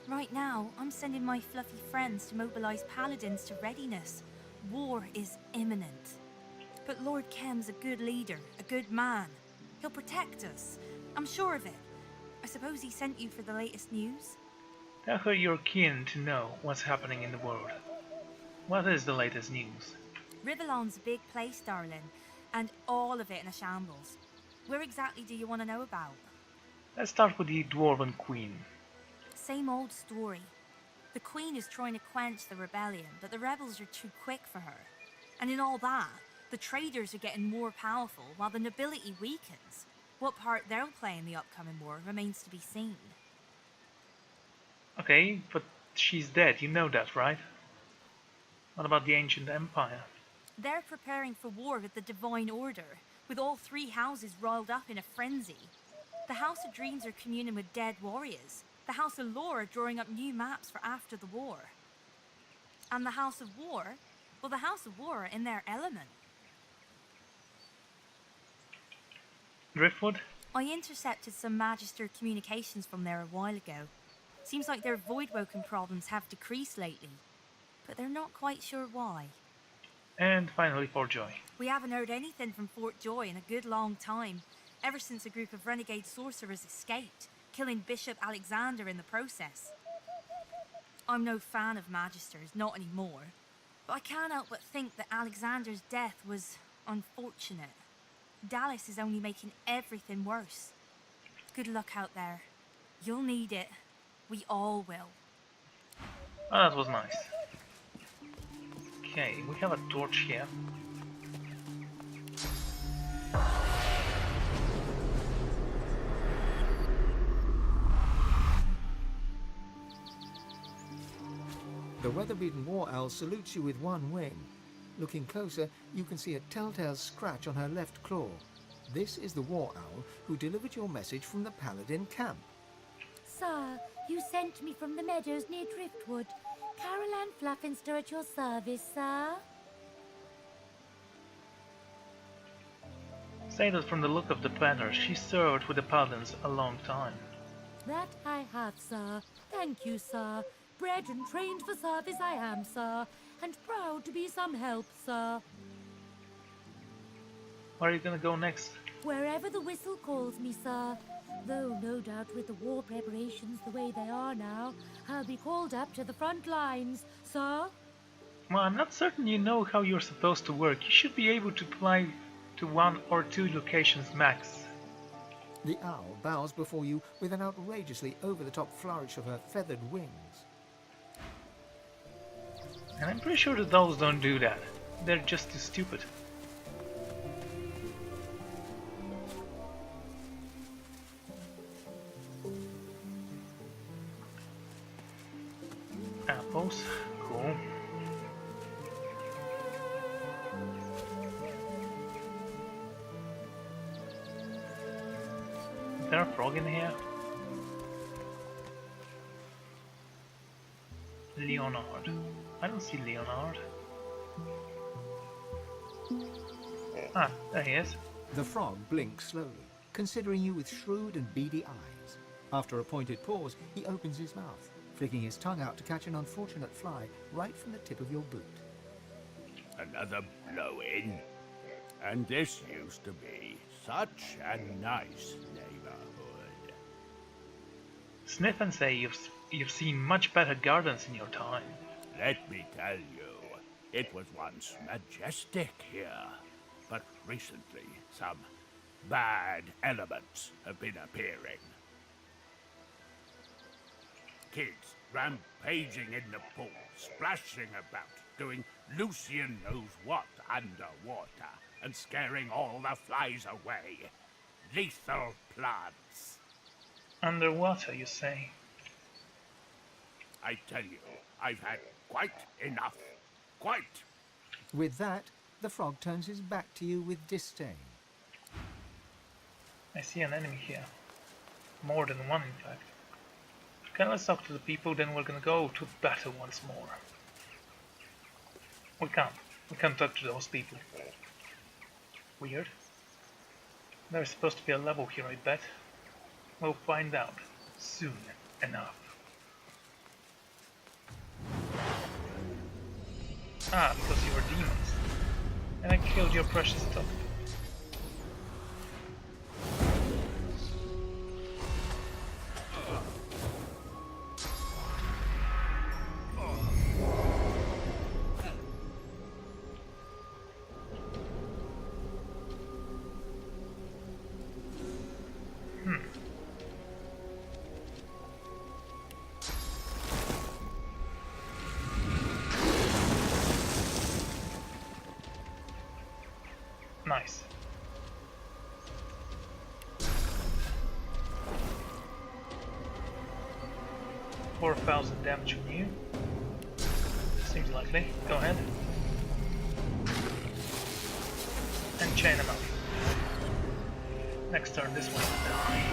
Right now, I'm sending my fluffy friends to mobilize paladins to readiness. War is imminent. But Lord Kem's a good leader, a good man. He'll protect us. I'm sure of it. I suppose he sent you for the latest news? Tell her you're keen to know what's happening in the world. What is the latest news? Rivellon's a big place, darling, and all of it in a shambles. Where exactly do you want to know about? Let's start with the Dwarven Queen. Same old story. The Queen is trying to quench the rebellion, but the rebels are too quick for her. And in all that, the traders are getting more powerful while the nobility weakens. What part they'll play in the upcoming war remains to be seen. Okay, but she's dead, you know that, right? What about the Ancient Empire? They're preparing for war with the Divine Order, with all three houses riled up in a frenzy. The House of Dreams are communing with dead warriors. The House of Lore are drawing up new maps for after the war. And the House of War? Well, the House of War are in their element. Driftwood? I intercepted some Magister communications from there a while ago. Seems like their Voidwoken problems have decreased lately. But they're not quite sure why. And finally Fort Joy. We haven't heard anything from Fort Joy in a good long time, ever since a group of renegade sorcerers escaped, killing Bishop Alexandar in the process. I'm no fan of Magisters, not anymore, but I can't help but think that Alexandar's death was unfortunate. Dallas is only making everything worse. Good luck out there. You'll need it. We all will. Oh, that was nice. Okay, we have a torch here. The weather-beaten war owl salutes you with one wing. Looking closer, you can see a telltale scratch on her left claw. This is the war owl who delivered your message from the Paladin camp. Sir, you sent me from the meadows near Driftwood. Caroline Fluffinster at your service, sir. Say that from the look of the banner, she served with the Paladins a long time. That I have, sir. Thank you, sir. Bred and trained for service I am, sir, and proud to be some help, sir. Where are you gonna go next? Wherever the whistle calls me, sir. Though no doubt with the war preparations the way they are now, I'll be called up to the front lines, sir. Well, I'm not certain you know how you're supposed to work. You should be able to fly to 1 or 2 locations max. The owl bows before you with an outrageously over-the-top flourish of her feathered wings. And I'm pretty sure that owls don't do that. They're just too stupid. Apples, cool. Is there a frog in here? Leonard. I don't see Leonard. Ah, there he is. The frog blinks slowly, considering you with shrewd and beady eyes. After a pointed pause, he opens his mouth, flicking his tongue out to catch an unfortunate fly right from the tip of your boot. Another blow-in? And this used to be such a nice neighborhood. Sniff and say you've seen much better gardens in your time. Let me tell you, it was once majestic here. But recently, some bad elements have been appearing. Kids rampaging in the pool, splashing about, doing Lucian knows what underwater, and scaring all the flies away. Lethal plants. Underwater, you say? I tell you, I've had quite enough. Quite. With that, the frog turns his back to you with disdain. I see an enemy here. More than one, in fact. Okay, let's talk to the people, then we're gonna go to battle once more. We can't talk to those people. Weird. There's supposed to be a level here, I bet. We'll find out soon enough. Ah, because you were demons. And I killed your precious stuff. Nice. $4,000 damage from you. Seems likely. Go ahead. And chain him up. Next turn, this one will die.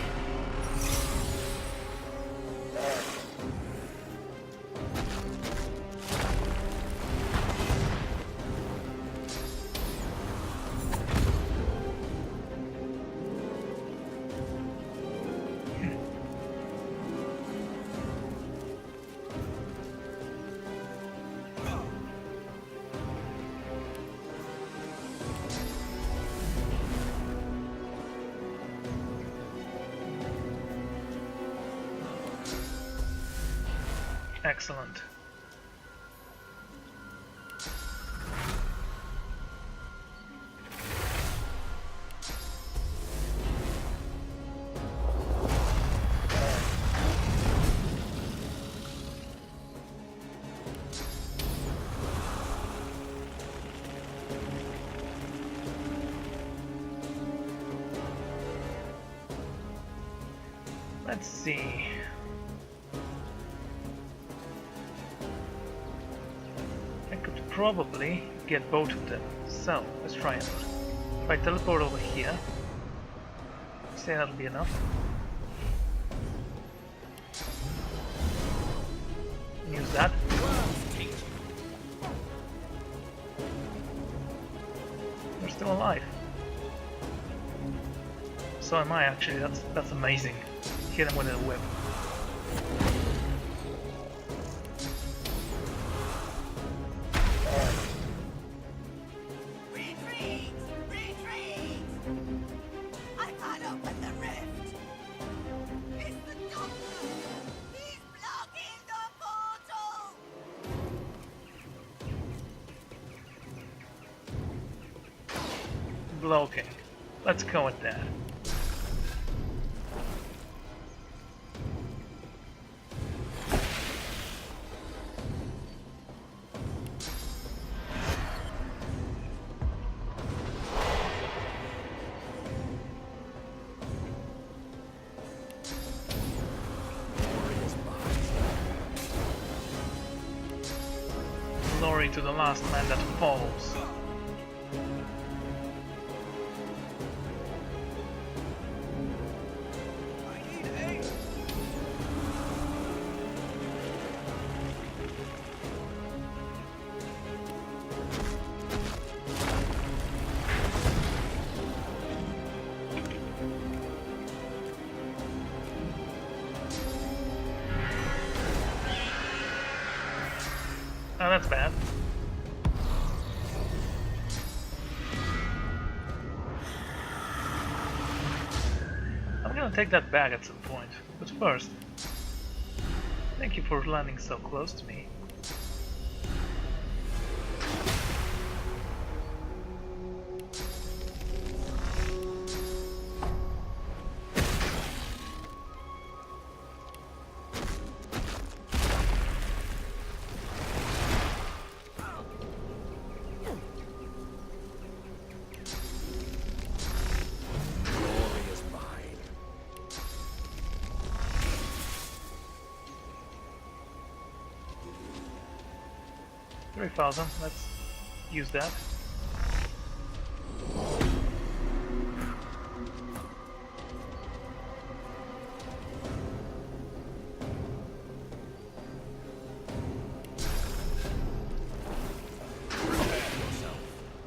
Excellent. Let's see. Probably get both of them. So let's try it. If I teleport over here, say that'll be enough. Use that. They're still alive. So am I actually. That's amazing. Hit them with a whip. Blocking. Let's go with that. Glory to the last man that falls. Oh, that's bad. I'm gonna take that back at some point, but first, Thank you for landing so close to me. Glory is mine. 3,000, let's use that.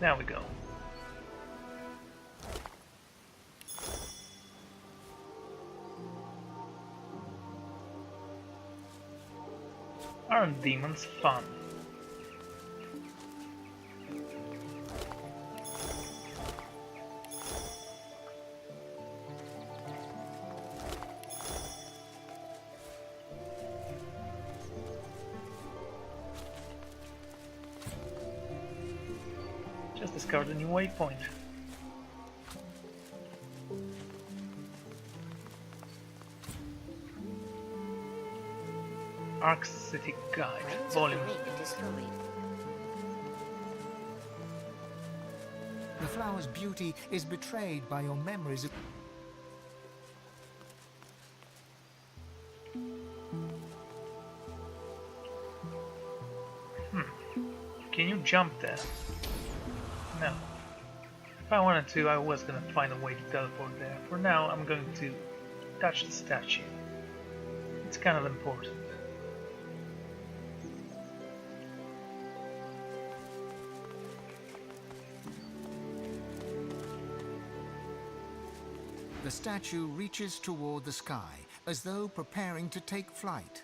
There we go. Aren't demons fun? Just discovered a new waypoint. Arc City Guide, volume. The flower's beauty is betrayed by your memories of... Can you jump there? No. If I wanted to, I was gonna find a way to teleport there. For now, I'm going to touch the statue. It's kind of important. The statue reaches toward the sky, as though preparing to take flight.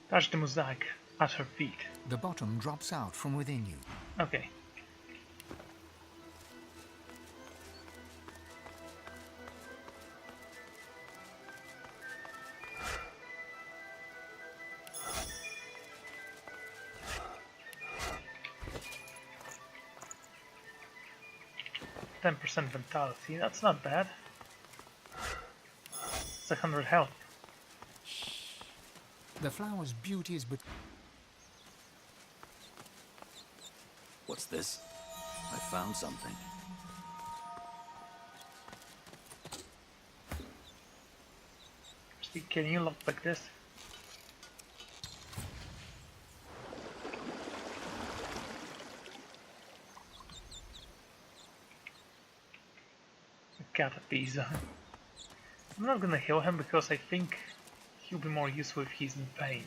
Touch the mosaic at her feet. The bottom drops out from within you. Okay. %10 vitality, that's not bad. It's 100 health. The flower's beauty is What's this? I found something. See, can you look like this? Catapeza. I'm not gonna heal him because I think he'll be more useful if he's in pain.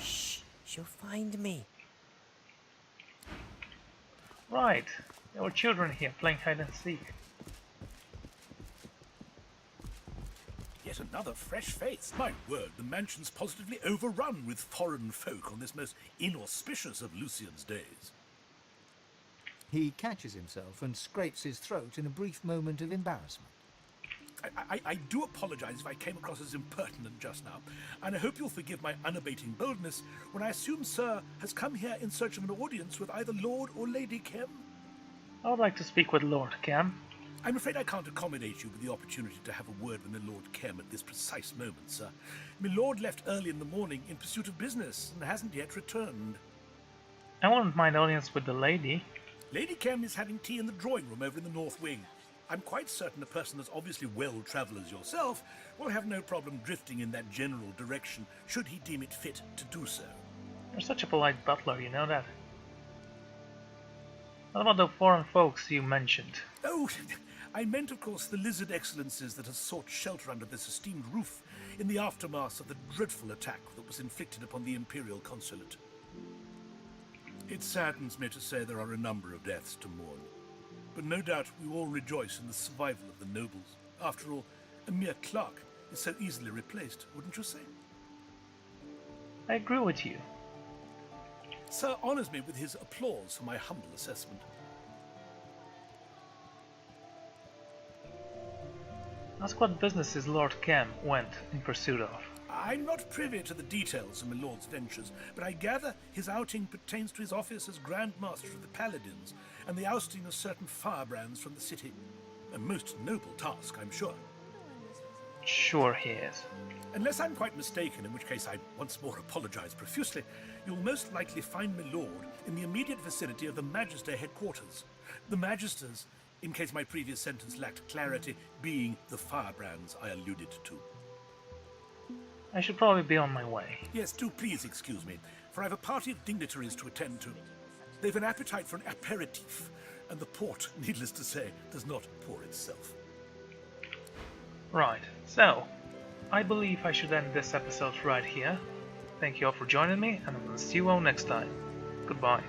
Shh, she'll find me. Right, there were children here playing hide and seek. Yet another fresh face. My word, the mansion's positively overrun with foreign folk on this most inauspicious of Lucian's days. He catches himself and scrapes his throat in a brief moment of embarrassment. I do apologize if I came across as impertinent just now, and I hope you'll forgive my unabating boldness when I assume Sir has come here in search of an audience with either Lord or Lady Kem. I would like to speak with Lord Kem. I'm afraid I can't accommodate you with the opportunity to have a word with my Lord Kem at this precise moment, sir. My lord left early in the morning in pursuit of business and hasn't yet returned. I wouldn't mind audience with the lady. Lady Kem is having tea in the drawing room over in the north wing. I'm quite certain a person as obviously well-travelled as yourself will have no problem drifting in that general direction, should he deem it fit to do so. You're such a polite butler, you know that. What about the foreign folks you mentioned? Oh, I meant, of course, the lizard excellencies that have sought shelter under this esteemed roof in the aftermath of the dreadful attack that was inflicted upon the Imperial Consulate. It saddens me to say there are a number of deaths to mourn, but no doubt we all rejoice in the survival of the nobles. After all, a mere clerk is so easily replaced, wouldn't you say? I agree with you. Sir honours me with his applause for my humble assessment. Ask what businesses Lord Kem went in pursuit of. I'm not privy to the details of my lord's ventures, but I gather his outing pertains to his office as Grand Master of the Paladins and the ousting of certain firebrands from the city. A most noble task, I'm sure. Sure he is. Unless I'm quite mistaken, in which case I once more apologize profusely, you'll most likely find my lord in the immediate vicinity of the Magister headquarters. The Magisters, in case my previous sentence lacked clarity, being the firebrands I alluded to. I should probably be on my way. Yes, do please excuse me, for I have a party of dignitaries to attend to. They've an appetite for an aperitif, and the port, needless to say, does not pour itself. Right, so, I believe I should end this episode right here. Thank you all for joining me, and I will see you all next time. Goodbye.